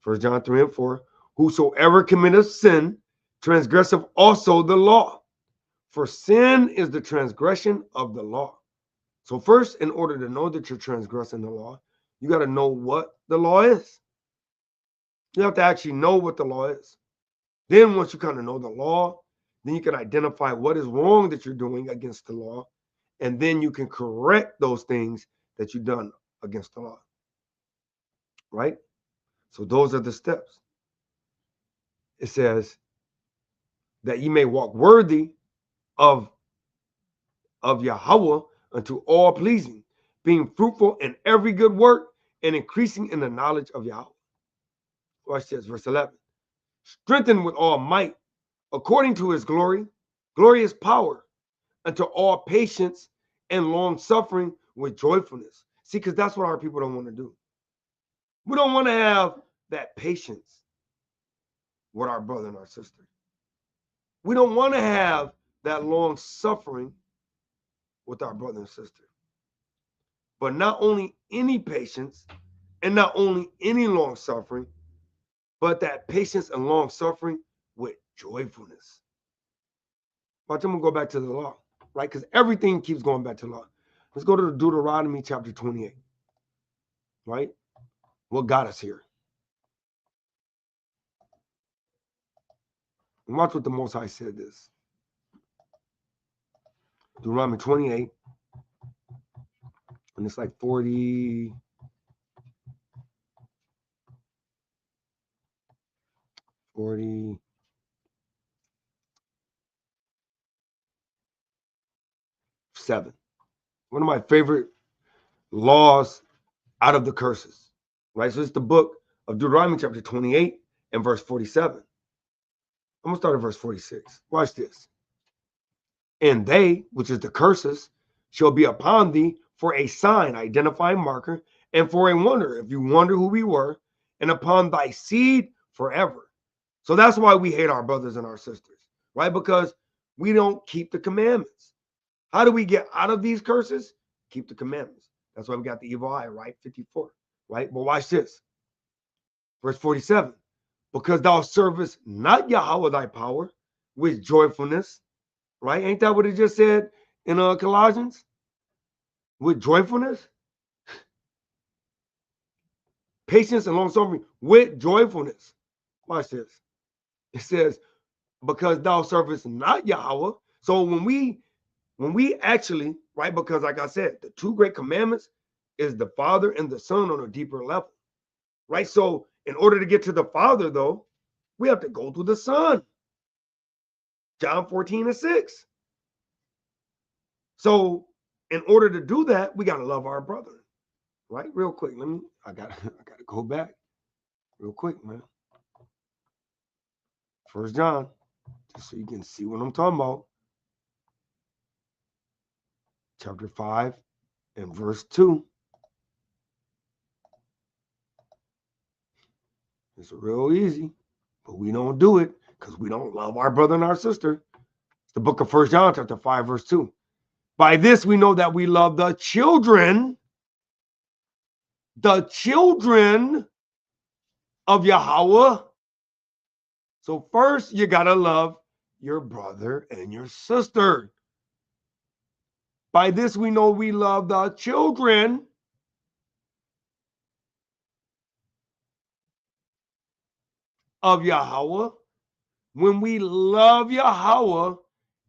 1 John 3 and 4. Whosoever committeth sin, transgresseth also the law. For sin is the transgression of the law. So first, in order to know that you're transgressing the law, you got to know what the law is. You have to actually know what the law is. Then once you kind of know the law, then you can identify what is wrong that you're doing against the law. And then you can correct those things that you've done against the law. Right? So those are the steps. It says that you may walk worthy of Yahweh unto all pleasing, being fruitful in every good work and increasing in the knowledge of Yahweh. Watch this, verse 11. Strengthened with all might, according to his glorious power, unto all patience and long suffering with joyfulness. See, because that's what our people don't want to do. We don't want to have that patience with our brother and our sister. We don't want to have that long suffering with our brother and sister. But not only any patience and not only any long suffering, but that patience and long suffering with joyfulness. But I'm going to go back to the law, right? Because everything keeps going back to the law. Let's go to Deuteronomy chapter 28, right? What got us here? And watch what the Most High said this. Deuteronomy 28, and it's like 47. One of my favorite laws out of the curses, right? So it's the book of Deuteronomy chapter 28 and verse 47. I'm going to start at verse 46. Watch this. And they, which is the curses, shall be upon thee for a sign, identifying marker, and for a wonder, if you wonder who we were, and upon thy seed forever. So that's why we hate our brothers and our sisters, right? Because we don't keep the commandments. How do we get out of these curses? Keep the commandments. That's why we got the evil eye, right? 54, right? But watch this. Verse 47. Because thou servest not Yahweh thy power with joyfulness, right? Ain't that what it just said in Colossians? With joyfulness? Patience and long suffering with joyfulness. Watch this. It says, because thou servest not Yahweh. So when we actually, right, because like I said, the two great commandments is the Father and the Son on a deeper level, right? So in order to get to the Father, though, we have to go through the Son. John 14 and 6. So in order to do that, we got to love our brother, right? Real quick, I got to go back real quick, man. 1 John, just so you can see what I'm talking about. Chapter 5 and verse 2. It's real easy, but we don't do it because we don't love our brother and our sister. It's the book of 1 John, chapter 5, verse 2. By this we know that we love the children of Yahweh. So first you got to love your brother and your sister. By this we know we love the children of Yahweh when we love Yahweh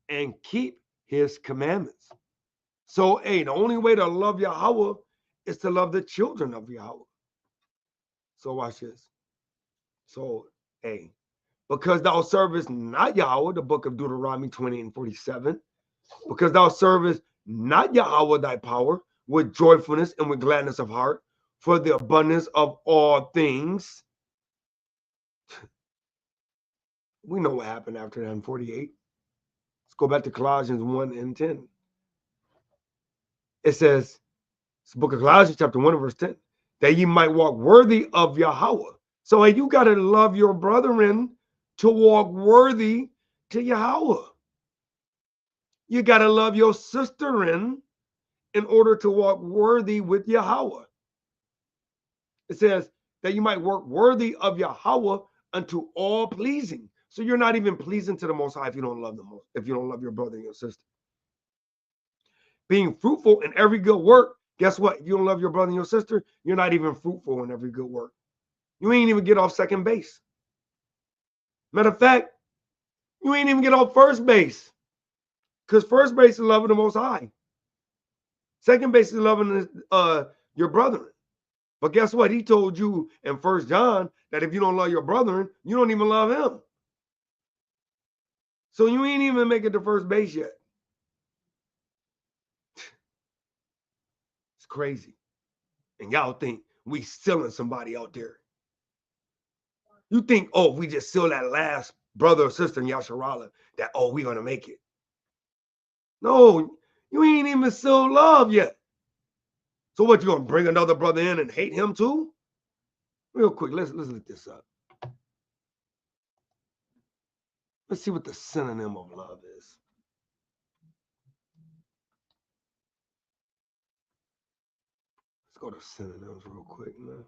and keep his commandments. So, the only way to love Yahweh is to love the children of Yahweh. So watch this. So, because thou servest not Yahweh, the book of Deuteronomy 20 and 47, because thou servest not Yahweh thy power with joyfulness and with gladness of heart, for the abundance of all things. We know what happened after that in 48. Let's go back to Colossians 1 and 10. It says, it's the book of Colossians, chapter 1 and verse 10, that ye might walk worthy of Yahweh. So hey, you got to love your brethren to walk worthy to Yahweh. You got to love your sister in order to walk worthy with Yahweh. It says that you might work worthy of Yahweh unto all pleasing. So you're not even pleasing to the Most High if you don't love them, if you don't love your brother and your sister. Being fruitful in every good work. Guess what? If you don't love your brother and your sister, you're not even fruitful in every good work. You ain't even get off second base. Matter of fact, you ain't even get off first base. Because first base is loving the Most High. Second base is loving your brethren. But guess what? He told you in 1 John that if you don't love your brethren, you don't even love him. So you ain't even make it to first base yet. It's crazy. And y'all think we selling somebody out there. You think, oh, if we just seal that last brother or sister in Yasharala, that, oh, we're going to make it. No, you ain't even sealed love yet. So what, you going to bring another brother in and hate him too? Real quick, let's look this up. Let's see what the synonym of love is. Let's go to synonyms real quick, man.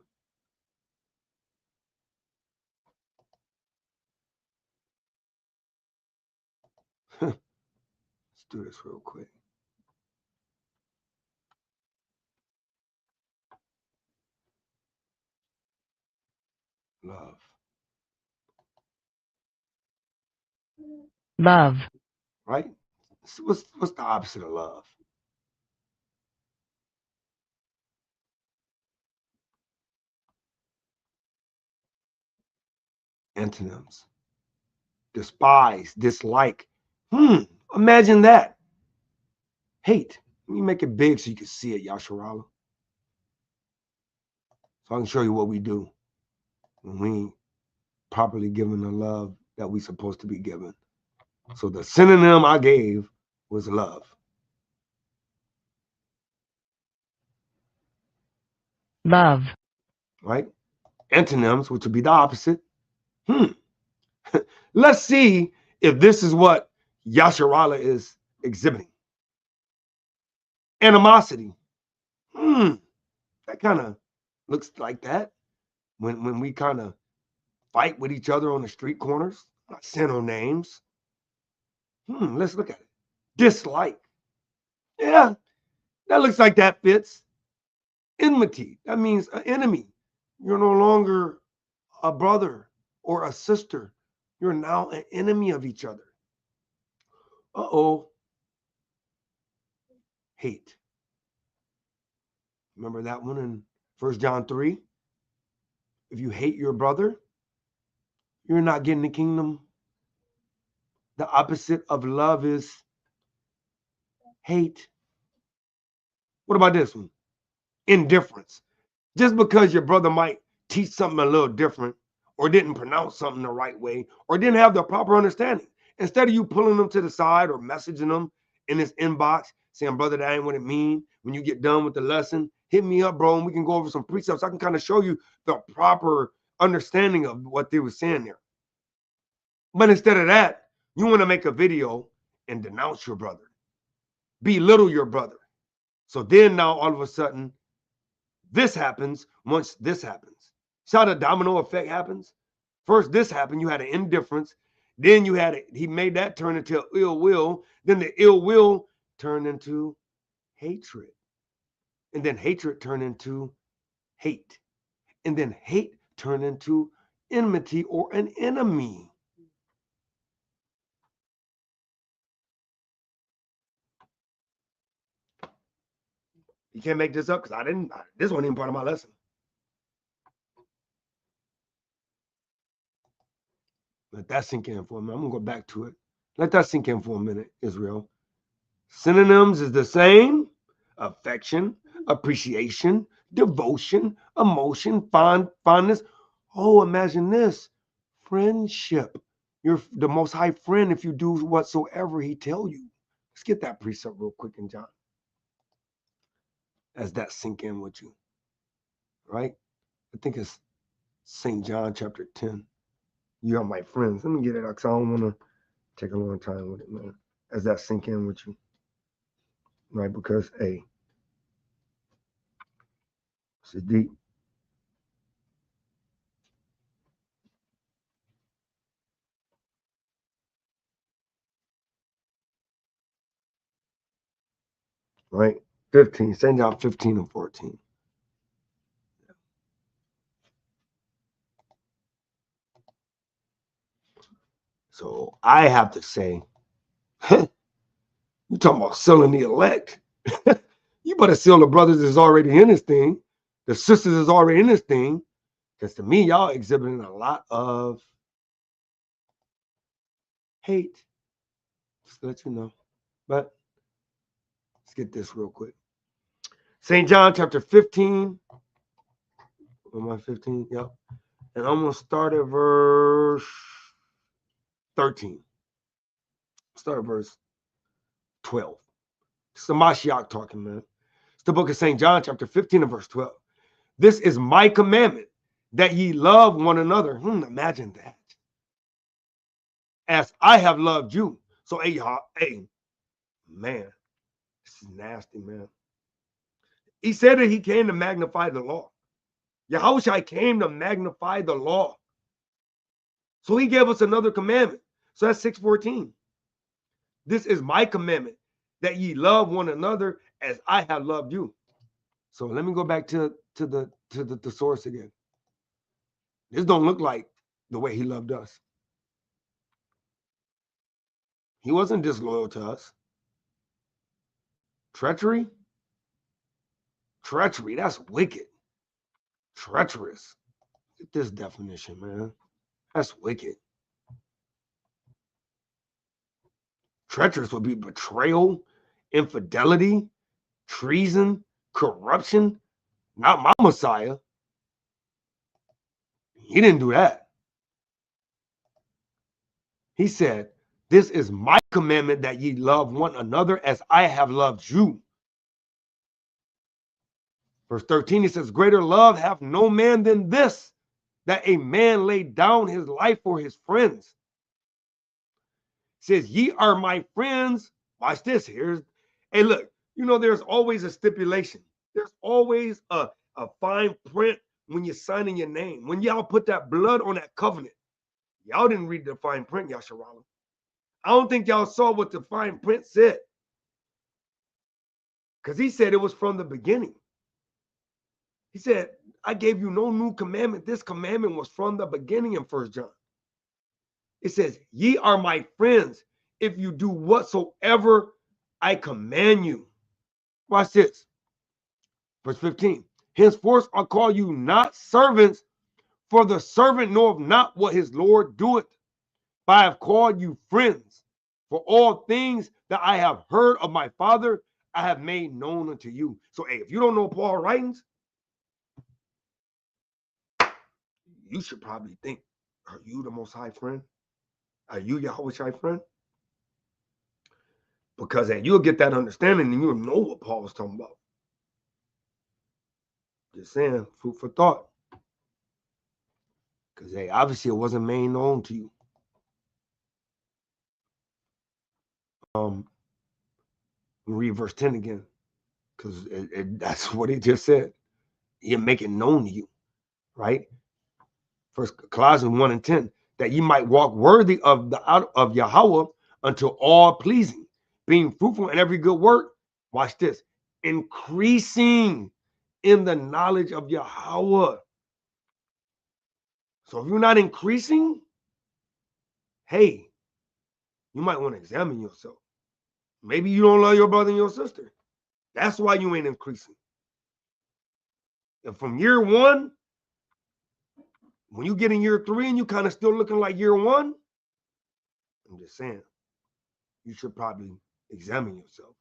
Let's do this real quick. Love. Love. Right? What's the opposite of love? Antonyms. Despise, dislike. Imagine that. Hate. Let me make it big so you can see it, Yasharala. So I can show you what we do when we ain't properly given the love that we supposed to be given. So the synonym I gave was love. Love. Right? Antonyms, which would be the opposite. Let's see if this is what Yasharala is exhibiting. Animosity. That kind of looks like that. When we kind of fight with each other on the street corners. I'm not saying no names. Let's look at it. Dislike. Yeah, that looks like that fits. Enmity. That means an enemy. You're no longer a brother or a sister. You're now an enemy of each other. Uh-oh. Hate. Remember that one in 1 John 3? If you hate your brother, you're not getting the kingdom. The opposite of love is hate. What about this one? Indifference. Just because your brother might teach something a little different or didn't pronounce something the right way or didn't have the proper understanding, instead of you pulling them to the side or messaging them in his inbox saying, brother, that ain't what it mean. When you get done with the lesson, hit me up, bro, and we can go over some precepts. I can kind of show you the proper understanding of what they were saying there. But instead of that, you want to make a video and denounce your brother, belittle your brother. So then now all of a sudden, this happens once this happens. See how the domino effect happens? First, this happened. You had an indifference. Then you had he made that turn into ill will. Then the ill will turned into hatred. And then hatred turned into hate. And then hate turned into enmity or an enemy. You can't make this up because this wasn't even part of my lesson. Let that sink in for a minute. I'm going to go back to it. Let that sink in for a minute, Israel. Synonyms is the same. Affection, appreciation, devotion, emotion, fondness. Oh, imagine this. Friendship. You're the most high friend if you do whatsoever he tell you. Let's get that precept real quick in John. As that sink in with you. Right? I think it's St. John chapter 10. You are my friends. Let me get it out because I don't want to take a long time with it, man. As that sink in with you. Right? Because, hey, it's deep. Right? 15. St. John 15 and 14. So I have to say, you're talking about selling the elect. You better sell the brothers that's already in this thing, the sisters that's already in this thing, because to me, y'all exhibiting a lot of hate. Just to let you know. But let's get this real quick. St. John chapter 15. Am I 15? Yep. And I'm going to start at verse 13. Start at verse 12. It's the Mashiach talking, man. It's the book of St. John chapter 15 and verse 12. This is my commandment, that ye love one another. Imagine that. As I have loved you. So, hey, man, this is nasty, man. He said that he came to magnify the law. Yahushua came to magnify the law. So he gave us another commandment. So that's 6:14. This is my commandment, that ye love one another as I have loved you. So let me go back to the source again. This don't look like the way he loved us. He wasn't disloyal to us. Treachery? Treachery, that's wicked. Treacherous. Get this definition, man. That's wicked. Treacherous would be betrayal, infidelity, treason, corruption. Not my Messiah. He didn't do that. He said, this is my commandment, that ye love one another as I have loved you. Verse 13, he says, greater love hath no man than this, that a man lay down his life for his friends. He says, ye are my friends. Watch this. Hey, look, there's always a stipulation. There's always a fine print when you're signing your name. When y'all put that blood on that covenant, y'all didn't read the fine print, Yasharala. I don't think y'all saw what the fine print said. Because he said it was from the beginning. He said, I gave you no new commandment. This commandment was from the beginning in 1 John. It says, ye are my friends if you do whatsoever I command you. Watch this. Verse 15. Henceforth I call you not servants, for the servant knoweth not what his Lord doeth. But I have called you friends. For all things that I have heard of my Father, I have made known unto you. So, hey, if you don't know Paul's writings, you should probably think, are you the Most High friend? Are you Yahweh's friend? Because then you'll get that understanding and you'll know what Paul was talking about. Just saying, food for thought. Because, hey, obviously it wasn't made known to you. Read verse 10 again. Because that's what he just said. He'll make it known to you, right? First Colossians 1 and 10, that ye might walk worthy of Yahweh unto all pleasing, being fruitful in every good work. Watch this. Increasing in the knowledge of Yahweh. So if you're not increasing, hey, you might want to examine yourself. Maybe you don't love your brother and your sister. That's why you ain't increasing. And from year one, when you get in year 3 and you kind of still looking like year 1, I'm just saying, you should probably examine yourself.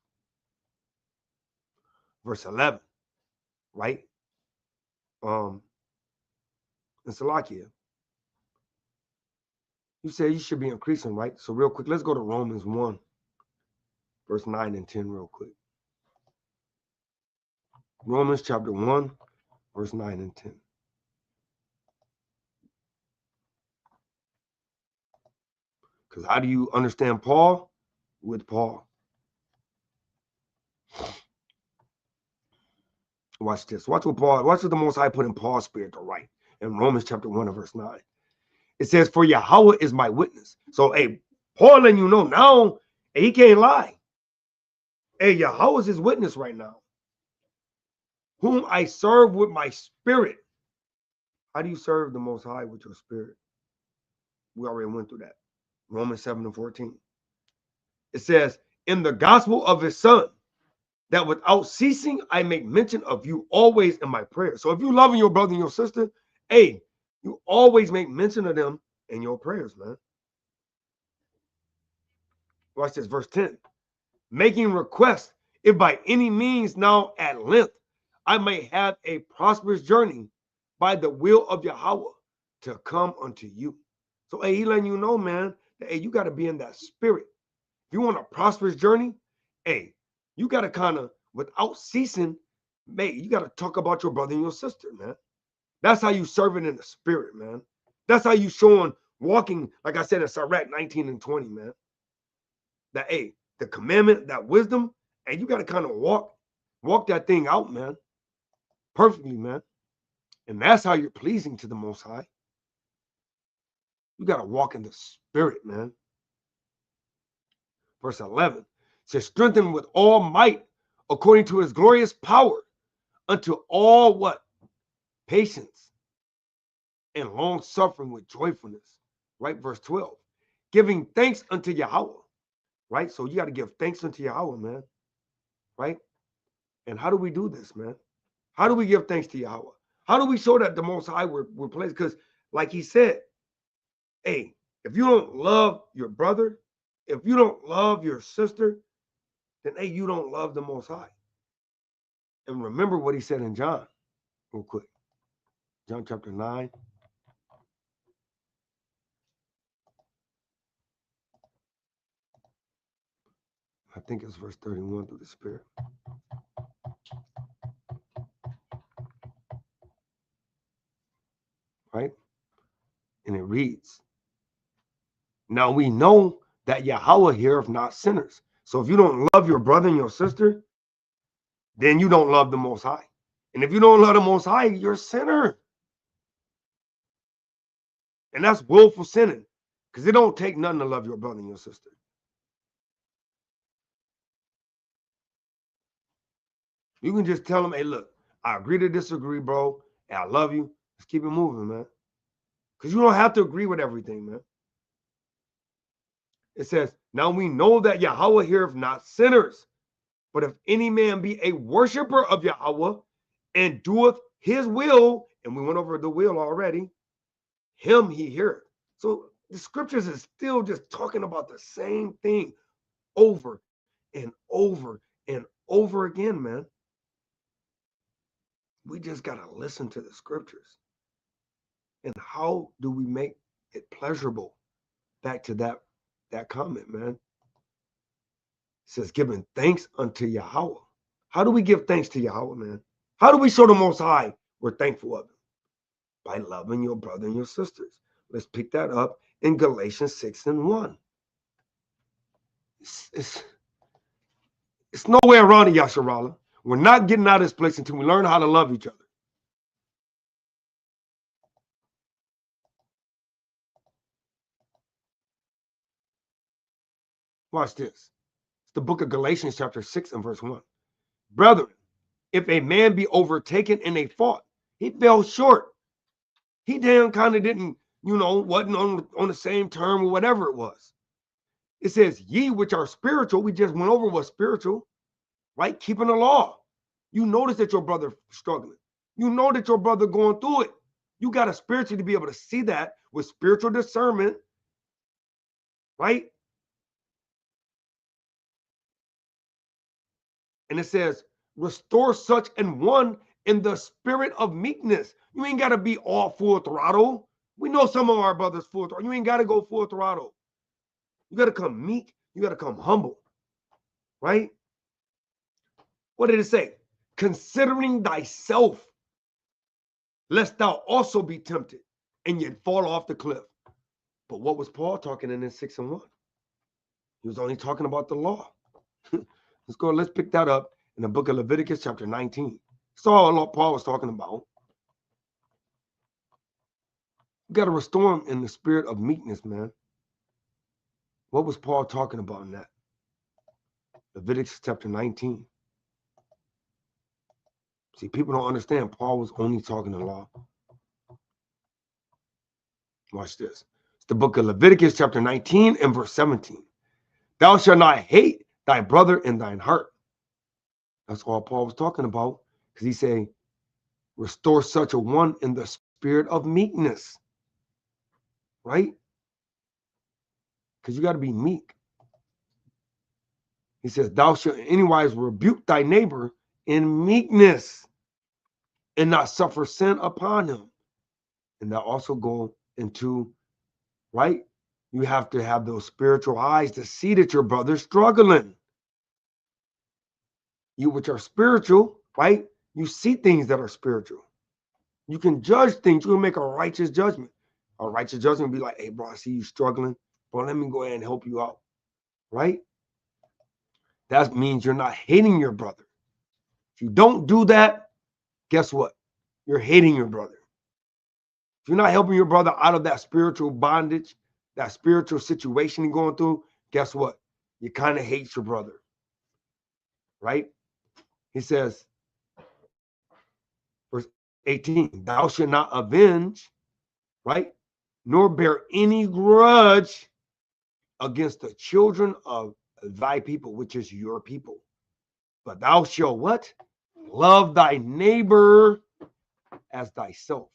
Verse 11. right? And Salakia, you said you should be increasing, right? So real quick, let's go to Romans 1, verse 9 and 10 real quick. Romans chapter 1, verse 9 and 10. Because how do you understand Paul? With Paul. Watch this. Watch what the Most High put in Paul's spirit to write in Romans chapter 1 and verse 9. It says, for Yahweh is my witness. So, hey, Paul letting you know now, he can't lie. Hey, Yahweh is his witness right now. Whom I serve with my spirit. How do you serve the Most High with your spirit? We already went through that. Romans 7 and 14. It says, in the gospel of his son, that without ceasing, I make mention of you always in my prayers. So if you loving your brother and your sister, hey, you always make mention of them in your prayers, man. Watch this, verse 10. Making request, if by any means now at length I may have a prosperous journey by the will of Yahweh to come unto you. So, hey, he letting you know, man, that, hey, you got to be in that spirit. If you want a prosperous journey, hey, you got to kind of, without ceasing, mate, you got to talk about your brother and your sister, man. That's how you serving in the spirit, man. That's how you showing, walking, like I said in Sirach 19 and 20, man. That, hey, the commandment, that wisdom, and you got to kind of walk that thing out, man, perfectly, man. And that's how you're pleasing to the Most High. You got to walk in the spirit, man. Verse 11 says, strengthen with all might according to his glorious power unto all what? Patience and long suffering with joyfulness, right? Verse 12, giving thanks unto Yahweh, right? So you got to give thanks unto Yahweh, man, right? And how do we do this, man? How do we give thanks to Yahweh? How do we show that the Most High we're pleased? Because like he said, hey, if you don't love your brother, if you don't love your sister, then, hey, you don't love the Most High. And remember what he said in John, real quick. John chapter 9. I think it's verse 31 through the Spirit. Right? And it reads, now we know that Yahweh heareth not sinners. So if you don't love your brother and your sister, then you don't love the Most High. And if you don't love the Most High, you're a sinner. And that's willful sinning. Because it don't take nothing to love your brother and your sister. You can just tell them, hey, look, I agree to disagree, bro. And I love you. Let's keep it moving, man. Because you don't have to agree with everything, man. It says, now we know that Yahweh heareth not sinners. But if any man be a worshiper of Yahweh and doeth his will, and we went over the will already, him he heareth. So the scriptures is still just talking about the same thing over and over and over again, man. We just got to listen to the scriptures. And how do we make it pleasurable? Back to that comment, man. It says, giving thanks unto Yahweh. How do we give thanks to Yahweh, man? How do we show the Most High we're thankful of him? By loving your brother and your sisters. Let's pick that up in Galatians 6 and 1. It's no way around it, Yasharala. We're not getting out of this place until we learn how to love each other. Watch this. It's the book of Galatians chapter 6 and verse 1. Brethren, if a man be overtaken in a fault, he fell short. He damn kind of didn't, wasn't on the same term or whatever it was. It says, ye which are spiritual, we just went over what's spiritual, right? Keeping the law. You notice that your brother struggling. You know that your brother going through it. You got to spiritually to be able to see that with spiritual discernment, right? And it says, restore such an one in the spirit of meekness. You ain't got to be all full throttle. We know some of our brothers full throttle. You ain't got to go full throttle. You got to come meek. You got to come humble, right? What did it say? Considering thyself, lest thou also be tempted and yet fall off the cliff. But what was Paul talking in 6:1? He was only talking about the law. Let's pick that up in the book of Leviticus chapter 19. That's all Paul was talking about. You got to restore him in the spirit of meekness, man. What was Paul talking about in that? Leviticus chapter 19. See, people don't understand. Paul was only talking the law. Watch this. It's the book of Leviticus chapter 19 and verse 17. Thou shalt not hate thy brother in thine heart. That's all Paul was talking about. Because he said, restore such a one in the spirit of meekness. Right? Because you got to be meek. He says, thou shalt anywise rebuke thy neighbor in meekness and not suffer sin upon him. And that also go into, right? You have to have those spiritual eyes to see that your brother's struggling. You which are spiritual, right? You see things that are spiritual. You can judge things. You can make a righteous judgment. A righteous judgment would be like, hey, bro, I see you struggling. Bro, let me go ahead and help you out, right? That means you're not hating your brother. If you don't do that, guess what? You're hating your brother. If you're not helping your brother out of that spiritual bondage, that spiritual situation you're going through, guess what? You kind of hate your brother, right? He says, verse 18, thou shalt not avenge, right? Nor bear any grudge against the children of thy people, which is your people. But thou shalt what? Love thy neighbor as thyself.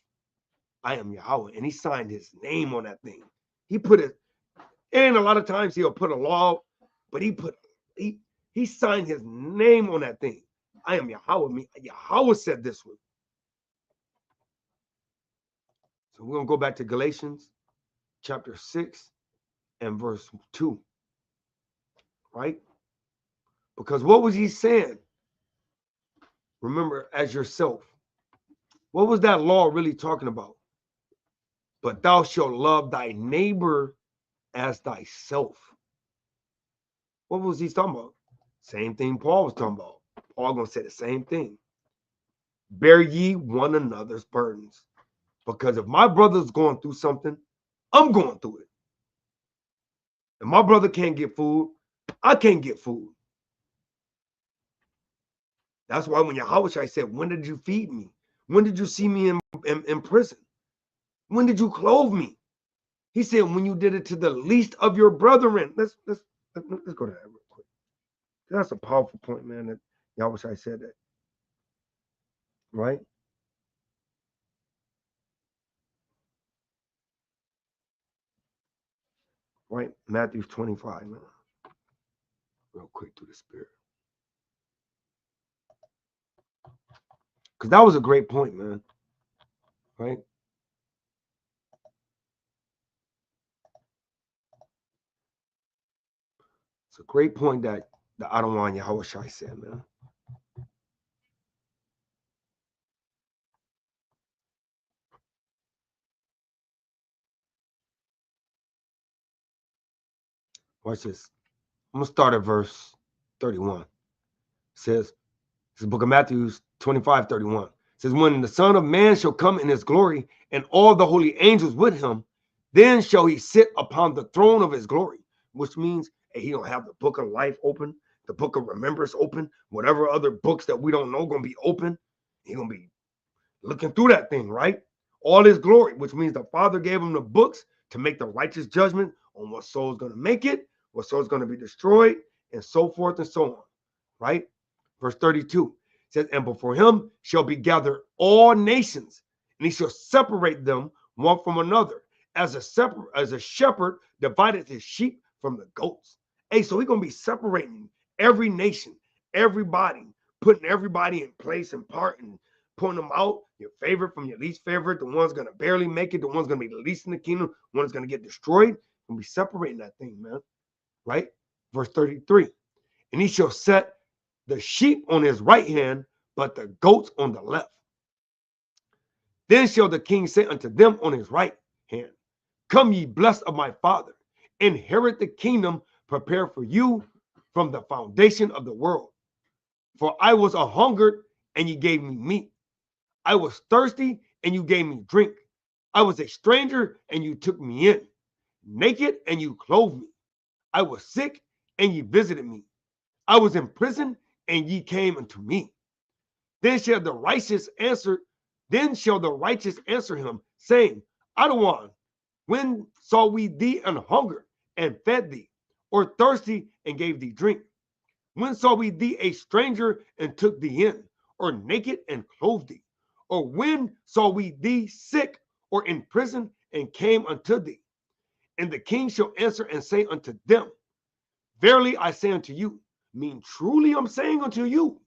I am Yahweh. And he signed his name on that thing. He put it, and a lot of times he'll put a law, but he signed his name on that thing. I am Yahweh. Yahweh said this one. So we're going to go back to Galatians chapter 6 and verse 2. Right? Because what was he saying? Remember, as yourself. What was that law really talking about? But thou shalt love thy neighbor as thyself. What was he talking about? Same thing Paul was talking about. Paul gonna say the same thing. Bear ye one another's burdens. Because if my brother's going through something, I'm going through it. If my brother can't get food, I can't get food. That's why when Yahweh said, when did you feed me? When did you see me in prison? When did you clothe me? He said, when you did it to the least of your brethren. Let's go to that real quick. That's a powerful point, man, that Yahweh said that. Right? Right? Matthew 25, man. Real quick through the spirit. Because that was a great point, man. Right? It's a great point that the Adonai Yahweh said, man. Watch this. I'm going to start at verse 31. It says, this is the book of Matthew 25:31. It says, when the Son of Man shall come in his glory and all the holy angels with him, then shall he sit upon the throne of his glory, which means he don't have the book of life open, the book of remembrance open, whatever other books that we don't know going to be open. He's going to be looking through that thing, right? All his glory, which means the Father gave him the books to make the righteous judgment on what soul is going to make it, what soul is going to be destroyed, and so forth and so on, right? Verse 32 says, and before him shall be gathered all nations, and he shall separate them one from another, as a shepherd divided his sheep from the goats. Hey, so he's going to be separating every nation, everybody, putting everybody in place and part, and pointing them out, your favorite from your least favorite, the one's going to barely make it, the one's going to be the least in the kingdom, one's going to get destroyed. And be separating that thing, man. Right? Verse 33. And he shall set the sheep on his right hand, but the goats on the left. Then shall the king say unto them on his right hand, come ye blessed of my father, inherit the kingdom prepared for you from the foundation of the world. For I was a hungered, and ye gave me meat. I was thirsty, and you gave me drink. I was a stranger, and you took me in. Naked, and you clothed me. I was sick, and ye visited me. I was in prison, and ye came unto me. Then shall the righteous answer him, saying, Adawan, when saw we thee an hunger, and fed thee, or thirsty, and gave thee drink? When saw we thee a stranger, and took thee in, or naked, and clothed thee? Or when saw we thee sick, or in prison, and came unto thee? And the king shall answer and say unto them, verily I say unto you, truly I'm saying unto you,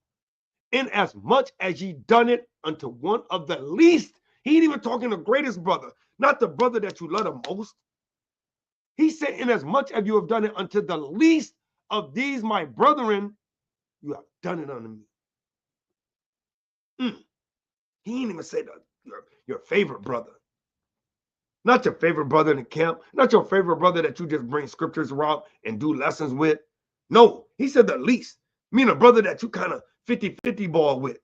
inasmuch as ye done it unto one of the least. He ain't even talking the greatest brother, not the brother that you love the most. He said, inasmuch as you have done it unto the least of these my brethren, you have done it unto me. He ain't even say your favorite brother. Not your favorite brother in the camp, not your favorite brother that you just bring scriptures around and do lessons with. No, he said the least. Mean a brother that you kind of 50-50 ball with.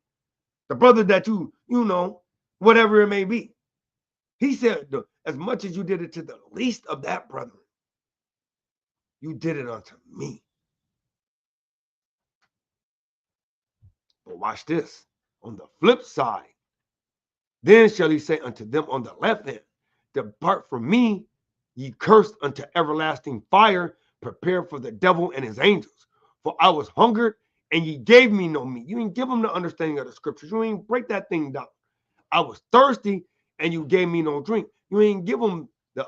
The brother that you know, whatever it may be. He said, as much as you did it to the least of that brother, you did it unto me. But watch this. On the flip side, then shall he say unto them on the left hand, depart from me, ye cursed, unto everlasting fire, prepared for the devil and his angels. For I was hungered, and ye gave me no meat. You didn't give them the understanding of the scriptures. You ain't break that thing down. I was thirsty, and you gave me no drink. You ain't give them the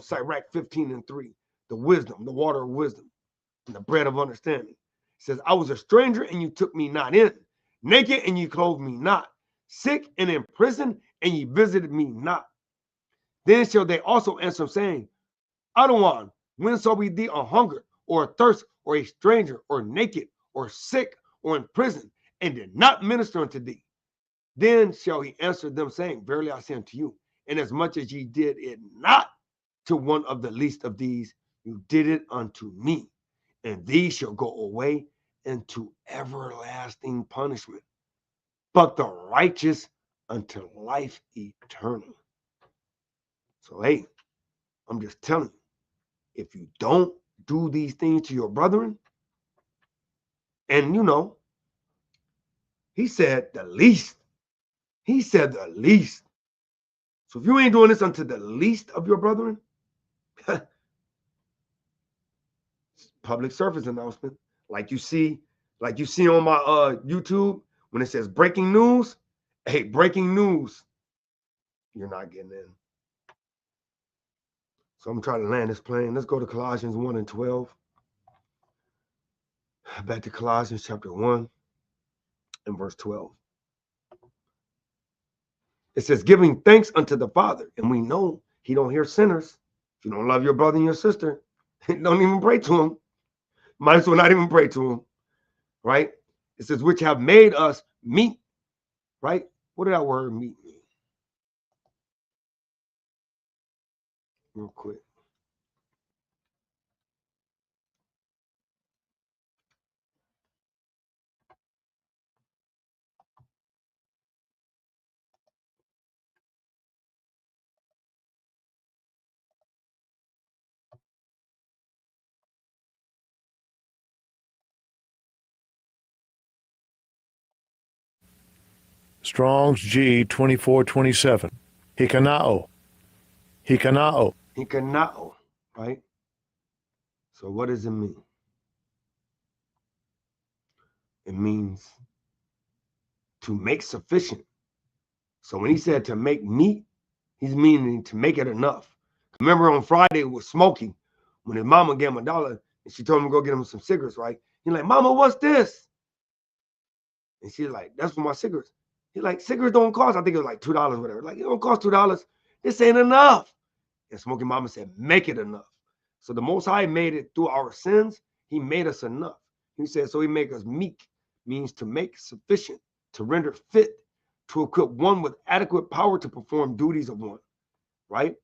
Sirach 15:3, the wisdom, the water of wisdom, and the bread of understanding. It says, I was a stranger, and you took me not in, naked, and you clothed me not, sick and in prison, and ye visited me not. Then shall they also answer, saying, Adawan, when saw we thee a hunger, or a thirst, or a stranger, or naked, or sick, or in prison, and did not minister unto thee? Then shall he answer them, saying, verily I say unto you, inasmuch as ye did it not to one of the least of these, you did it unto me. And these shall go away into everlasting punishment, but the righteous unto life eternal. So, hey, I'm just telling you, if you don't do these things to your brethren, and he said the least. He said the least. So if you ain't doing this unto the least of your brethren, public service announcement, like you see on my YouTube when it says breaking news. Hey, breaking news. You're not getting in. So I'm trying to land this plane. Let's go to Colossians 1:12. Back to Colossians chapter 1 and verse 12. It says, giving thanks unto the Father. And we know he don't hear sinners. If you don't love your brother and your sister, don't even pray to him. Might as well not even pray to him. Right? It says, which have made us meet. Right? What did that word meet mean? Real quick. Strong's G 2427. Hikanao. Hikanao. Hikanao, right? So what does it mean? It means to make sufficient. So when he said to make meat, he's meaning to make it enough. Remember on Friday it was Smokey when his mama gave him $1 and she told him to go get him some cigarettes, right? He's like, Mama, what's this? And she's like, that's for my cigarettes. He's like, cigarettes don't cost, I think it was like $2, whatever. Like, it don't cost $2. This ain't enough. And Smoking Mama said, make it enough. So the Most High made it through our sins. He made us enough. He said, so he make us meek, means to make sufficient, to render fit, to equip one with adequate power to perform duties of one, right?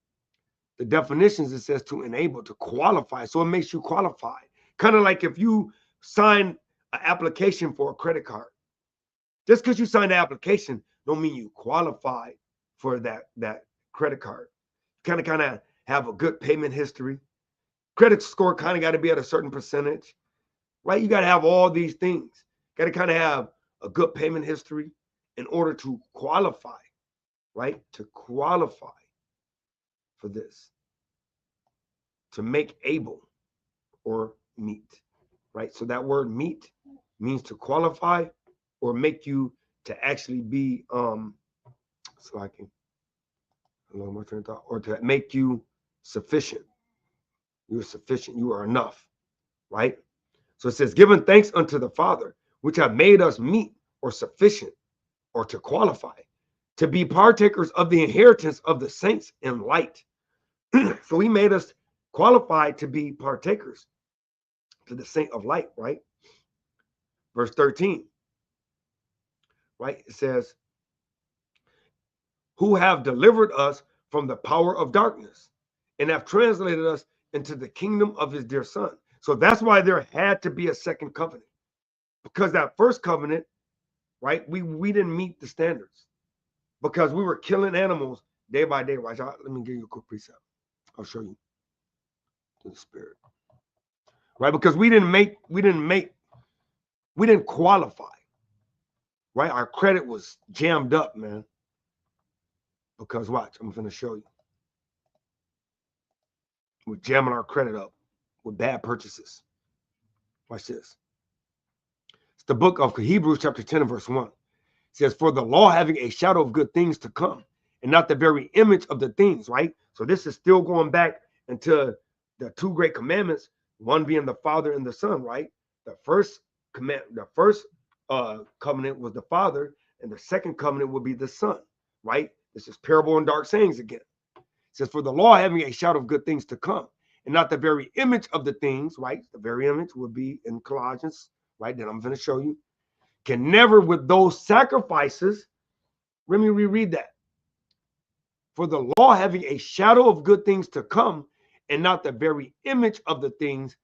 The definitions, it says to enable, to qualify. So it makes you qualified. Kind of like if you sign an application for a credit card. Just because you signed the application don't mean you qualify for that credit card. You kind of have a good payment history. Credit score kind of got to be at a certain percentage, right? You got to have all these things. Got to kind of have a good payment history in order to qualify, right? To qualify for this, to make able or meet, right? So that word meet means to qualify or make you to actually be, so I can, or to make you sufficient. You're sufficient, you are enough, right? So it says, giving thanks unto the Father, which have made us meet or sufficient or to qualify, to be partakers of the inheritance of the saints in light. So he made us qualified to be partakers to the saint of light, right? Verse 13, right? It says, who have delivered us from the power of darkness and have translated us into the kingdom of his dear son. So that's why there had to be a second covenant, because that first covenant, right? We didn't meet the standards because we were killing animals day by day. Right? Let me give you a quick precept. I'll show you to the spirit, right? Because we didn't qualify, right? Our credit was jammed up, man. Because watch, I'm going to show you. We're jamming our credit up with bad purchases. Watch this. It's the book of Hebrews chapter 10 and verse 1. It says, for the law having a shadow of good things to come and not the very image of the things, right? So this is still going back into the two great commandments, one being the Father and the Son, right? The first covenant was the Father, and the second covenant would be the Son, right? This is parable and dark sayings again. It says, for the law having a shadow of good things to come, and not the very image of the things, right? The very image would be in Colossians, right? That I'm going to show you. Can never with those sacrifices, let me reread that. For the law having a shadow of good things to come, and not the very image of the things,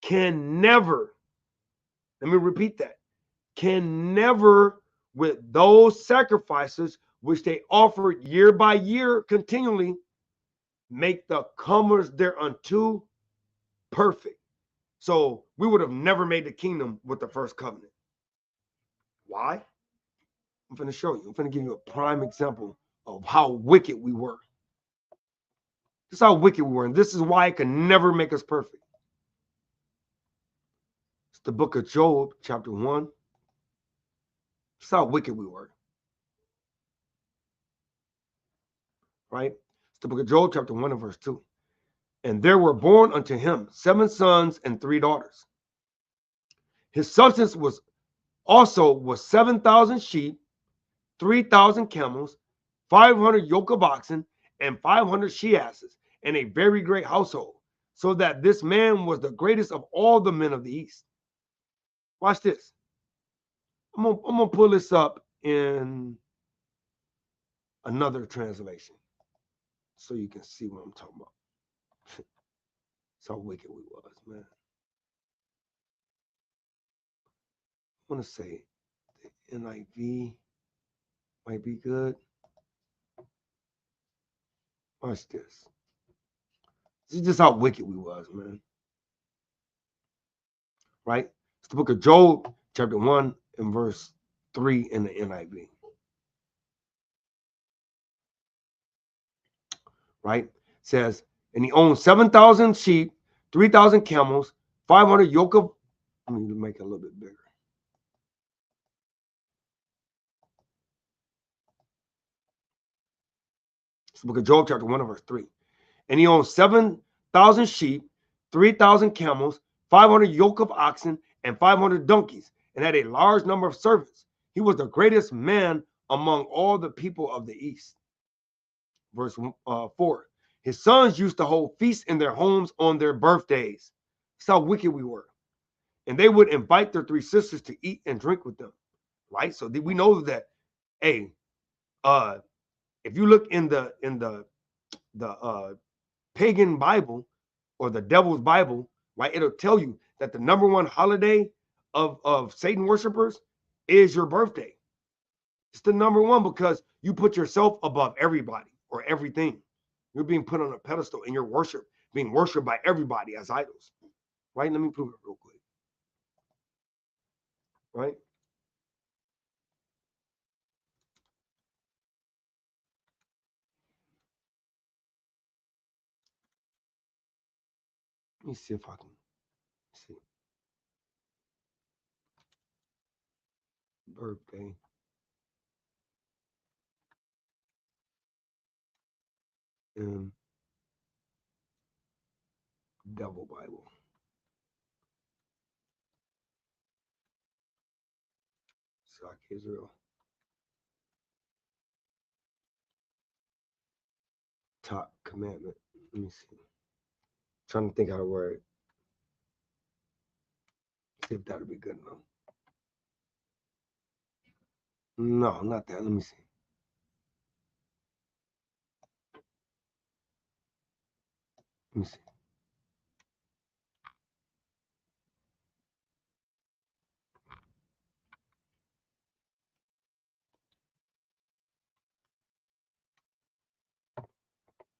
can never, let me repeat that, can never with those sacrifices which they offered year by year continually, make the comers thereunto perfect. So we would have never made the kingdom with the first covenant. Why? I'm going to show you. I'm going to give you a prime example of how wicked we were. This is how wicked we were. And this is why it can never make us perfect. It's the book of Job, chapter 1. This is how wicked we were. Right? It's the book of Job, chapter 1 and verse 2. And there were born unto him 7 sons and 3 daughters. His substance was 7,000 sheep, 3,000 camels, 500 yoke of oxen, and 500 she-asses, and a very great household, so that this man was the greatest of all the men of the east. Watch this. I'm gonna pull this up in another translation so you can see what I'm talking about. That's how wicked we was, man. I want to say the NIV might be good. Watch this. This is just how wicked we was, man. Right? It's the book of Job, chapter 1 and verse 3 in the NIV. Right? It says, and he owned 7,000 sheep, 3,000 camels, 500 yoke of, let me make it a little bit bigger. It's the book of Job, chapter 1 and verse 3. And he owned 7,000 sheep, 3,000 camels, 500 yoke of oxen, and 500 donkeys, and had a large number of servants. He was the greatest man among all the people of the east. Verse 4. His sons used to hold feasts in their homes on their birthdays. That's how wicked we were. And they would invite their three sisters to eat and drink with them. Right? So we know that, hey, if you look in the pagan Bible or the devil's Bible, right, it'll tell you that the number one holiday of Satan worshipers is your birthday. It's the number one because you put yourself above everybody or everything. You're being put on a pedestal in your worship, being worshipped by everybody as idols. Right? Let me prove it real quick. Right? Let me see if I can see. Birthday. And Devil Bible. Sock Israel. Top commandment. Let me see. Trying to think how to word it. See if that'll be good enough. No, not that. Let me see. Let me see.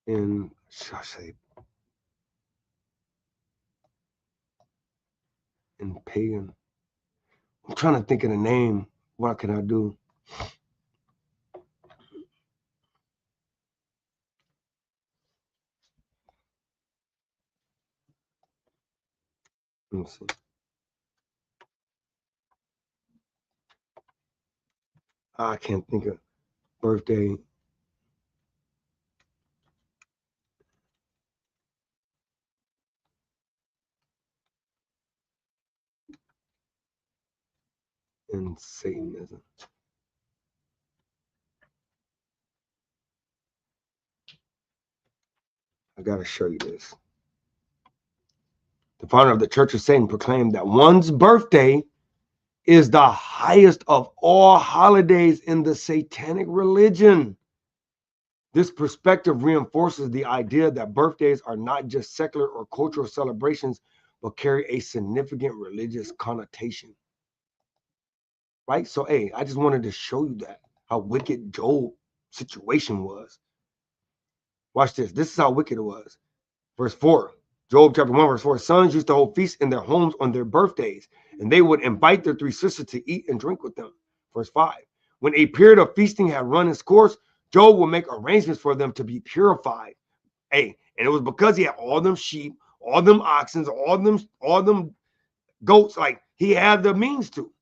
In, should I say, in pagan. I'm trying to think of the name. What can I do? Let me see. I can't think of birthday. And Satanism. I gotta show you this. The founder of the Church of Satan proclaimed that one's birthday is the highest of all holidays in the satanic religion. This perspective reinforces the idea that birthdays are not just secular or cultural celebrations, but carry a significant religious connotation. Right? So, hey, I just wanted to show you that, how wicked Job's situation was. Watch this. This is how wicked it was. Verse 4. Job chapter 1, verse 4. Sons used to hold feasts in their homes on their birthdays, and they would invite their three sisters to eat and drink with them. Verse 5. When a period of feasting had run its course, Job would make arrangements for them to be purified. Hey, and it was because he had all them sheep, all them oxen, all them goats, like he had the means to.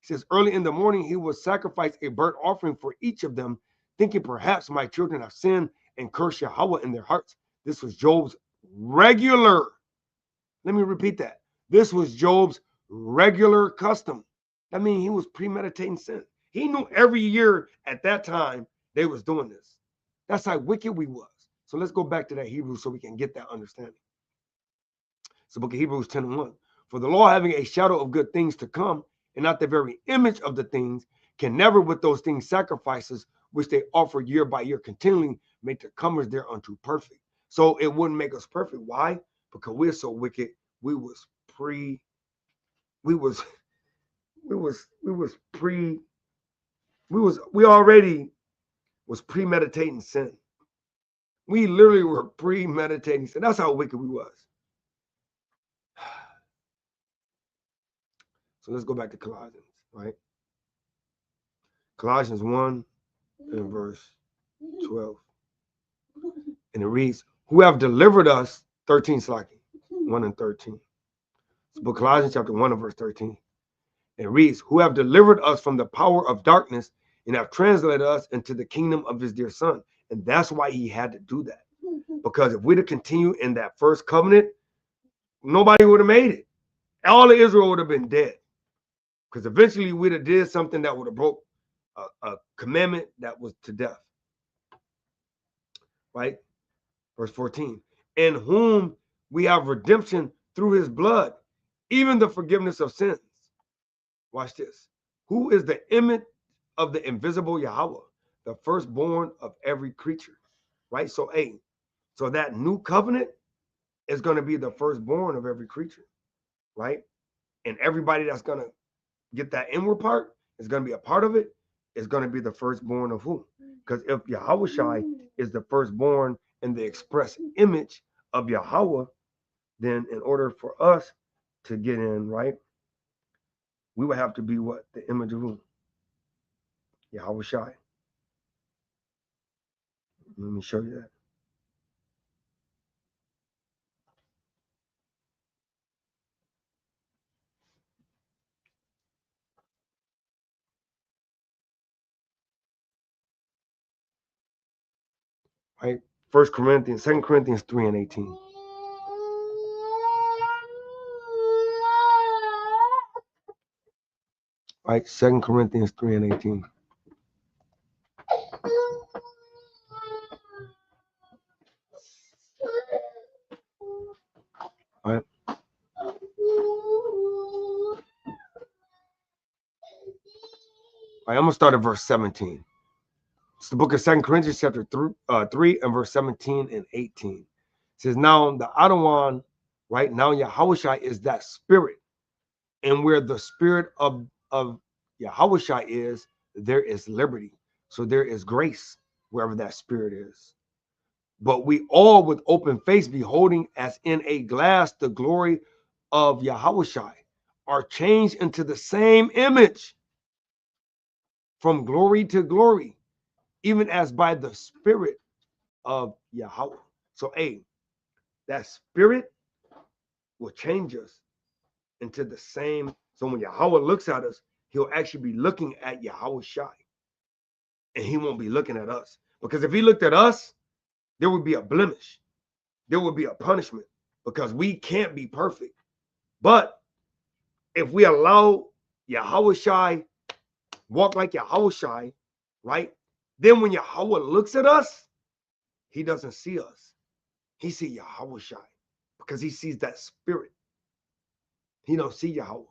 He says, early in the morning, he would sacrifice a burnt offering for each of them, thinking perhaps my children have sinned and cursed Yahweh in their hearts. This was Job's regular. Let me repeat that. This was Job's regular custom. That means he was premeditating sin. He knew every year at that time they was doing this. That's how wicked we was. So let's go back to that Hebrew so we can get that understanding. It's the book of Hebrews 10:1. For the law, having a shadow of good things to come, and not the very image of the things, can never with those things sacrifices which they offer year by year continually make the comers thereunto perfect. So it wouldn't make us perfect. Why? Because we're so wicked. We already was premeditating sin. We literally were premeditating sin. That's how wicked we was. So let's go back to Colossians, right? Colossians 1 and verse 12. And it reads, who have delivered us, 13 slacking, 1 and 13. It's book Colossians chapter 1 and verse 13. And it reads, who have delivered us from the power of darkness and have translated us into the kingdom of his dear son. And that's why he had to do that. Because if we'd have continued in that first covenant, nobody would have made it. All of Israel would have been dead. Because eventually we'd have did something that would have broke a commandment that was to death. Right? Verse 14. In whom we have redemption through his blood, even the forgiveness of sins. Watch this. Who is the image of the invisible Yahweh, the firstborn of every creature. Right? So, so that new covenant is going to be the firstborn of every creature. Right? And everybody that's going to get that inward part is going to be a part of it, is going to be the firstborn of who? Because if Yahweh is the firstborn in the express image of Yahweh, then in order for us to get in, right, we would have to be what? The image of who? Yahweh Shai. Let me show you that. Right? 2 Corinthians 3 and 18. Right? 2 Corinthians 3 and 18. All right. I'm going to start at verse 17. It's the book of 2 Corinthians chapter 3 and verse 17 and 18. It says, now the Adawan, right, now Yahushua is that spirit. And where the spirit of Yahushua is, there is liberty. So there is grace wherever that spirit is. But we all with open face beholding as in a glass the glory of Yahushua are changed into the same image from glory to glory, even as by the spirit of Yahweh. So, that spirit will change us into the same. So when Yahweh looks at us, he'll actually be looking at Yahweh Shai. And he won't be looking at us. Because if he looked at us, there would be a blemish. There would be a punishment because we can't be perfect. But if we allow Yahweh Shai, walk like Yahweh Shai, right? Then when Yahweh looks at us, he doesn't see us. He sees Yahweh Shai because he sees that spirit. He don't see Yahweh,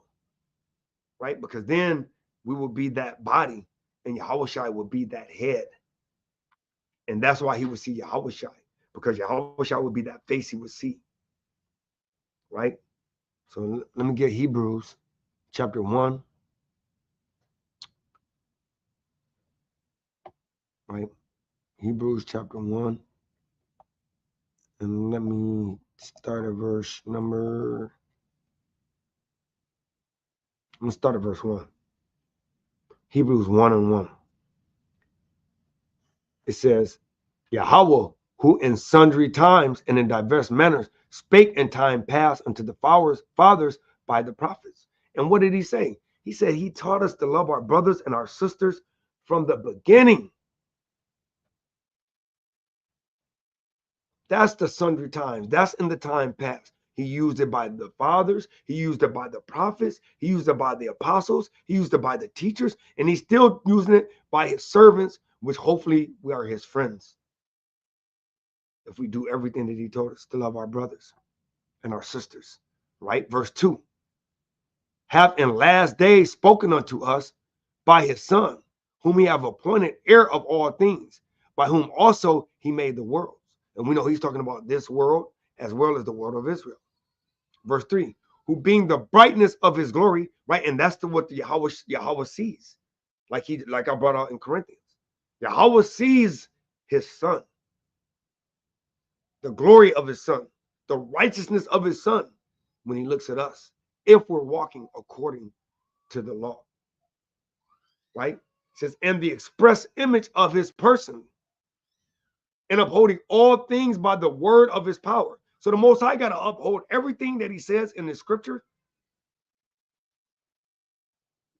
right? Because then we will be that body and Yahweh Shai will be that head. And that's why he would see Yahweh Shai, because Yahweh Shai would be that face he would see, right? So let me get Hebrews chapter 1, right? Hebrews chapter 1. And let me start at verse number. I'm going to start at verse 1. Hebrews 1 and 1. It says, Yahweh, who in sundry times and in diverse manners spake in time past unto the fathers by the prophets. And what did he say? He said he taught us to love our brothers and our sisters from the beginning. That's the sundry times. That's in the time past. He used it by the fathers. He used it by the prophets. He used it by the apostles. He used it by the teachers. And he's still using it by his servants, which hopefully we are his friends. If we do everything that he told us to love our brothers and our sisters, right? Verse 2. Have in last days spoken unto us by his son, whom he have appointed heir of all things, by whom also he made the worlds. And we know he's talking about this world as well as the world of Israel. Verse 3, who being the brightness of his glory, right? And that's what the Yahweh sees. Like I brought out in Corinthians. Yahweh sees his son, the glory of his son, the righteousness of his son when he looks at us, if we're walking according to the law. Right? It says, and the express image of his person, and upholding all things by the word of his power. So the Most High got to uphold everything that he says in the scripture.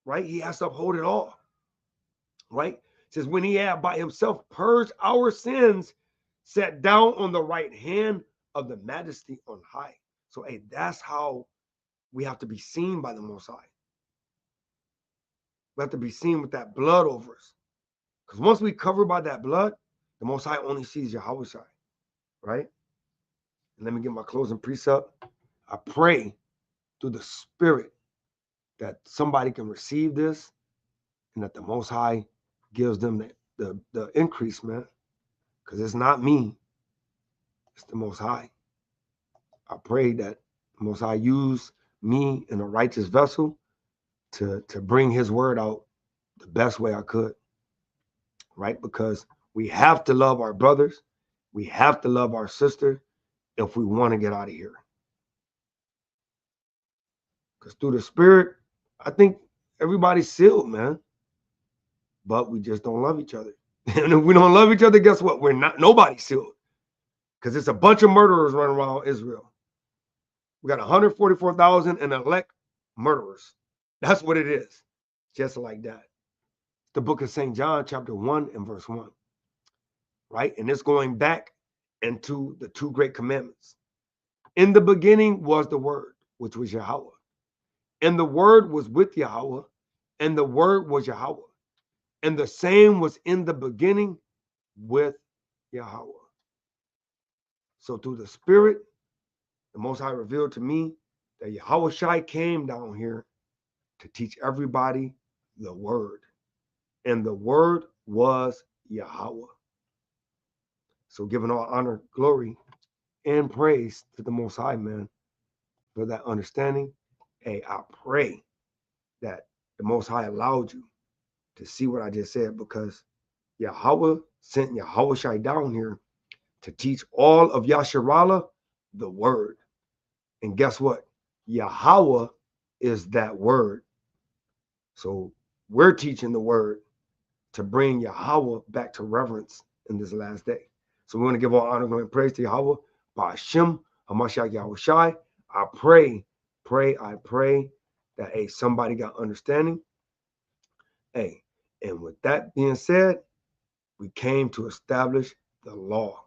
Right? He has to uphold it all. Right? It says, when he had by himself purged our sins, sat down on the right hand of the majesty on high. So, that's how we have to be seen by the Most High. we have to be seen with that blood over us. Because once we cover by that blood, the Most High only sees Yahweh Shai, right? And let me get my closing precept. I pray through the Spirit that somebody can receive this and that the Most High gives them the increase, man. Because it's not me, it's the Most High. I pray that the Most High use me in a righteous vessel to bring his word out the best way I could, right? Because we have to love our brothers. We have to love our sister if we want to get out of here. Because through the Spirit, I think everybody's sealed, man. But we just don't love each other. And if we don't love each other, guess what? Nobody's sealed. Because it's a bunch of murderers running around Israel. We got 144,000 and elect murderers. That's what it is. Just like that. The book of St. John, chapter 1 and verse 1. Right? And it's going back into the two great commandments. In the beginning was the Word, which was Yahweh. And the Word was with Yahweh, and the Word was Yahweh. And the same was in the beginning with Yahweh. So through the Spirit, the Most High revealed to me that Yahweh Shai came down here to teach everybody the Word. And the Word was Yahweh. So giving all honor, glory, and praise to the Most High, man, for that understanding. Hey, I pray that the Most High allowed you to see what I just said, because Yahweh sent Yahweh Shai down here to teach all of Yasharallah the word. And guess what? Yahweh is that word. So we're teaching the word to bring Yahweh back to reverence in this last day. So we want to give all honor and praise to Yahweh by Hashem, Hamashiach Yahweh Shai. I pray that, hey, somebody got understanding. Hey, and with that being said, we came to establish the law.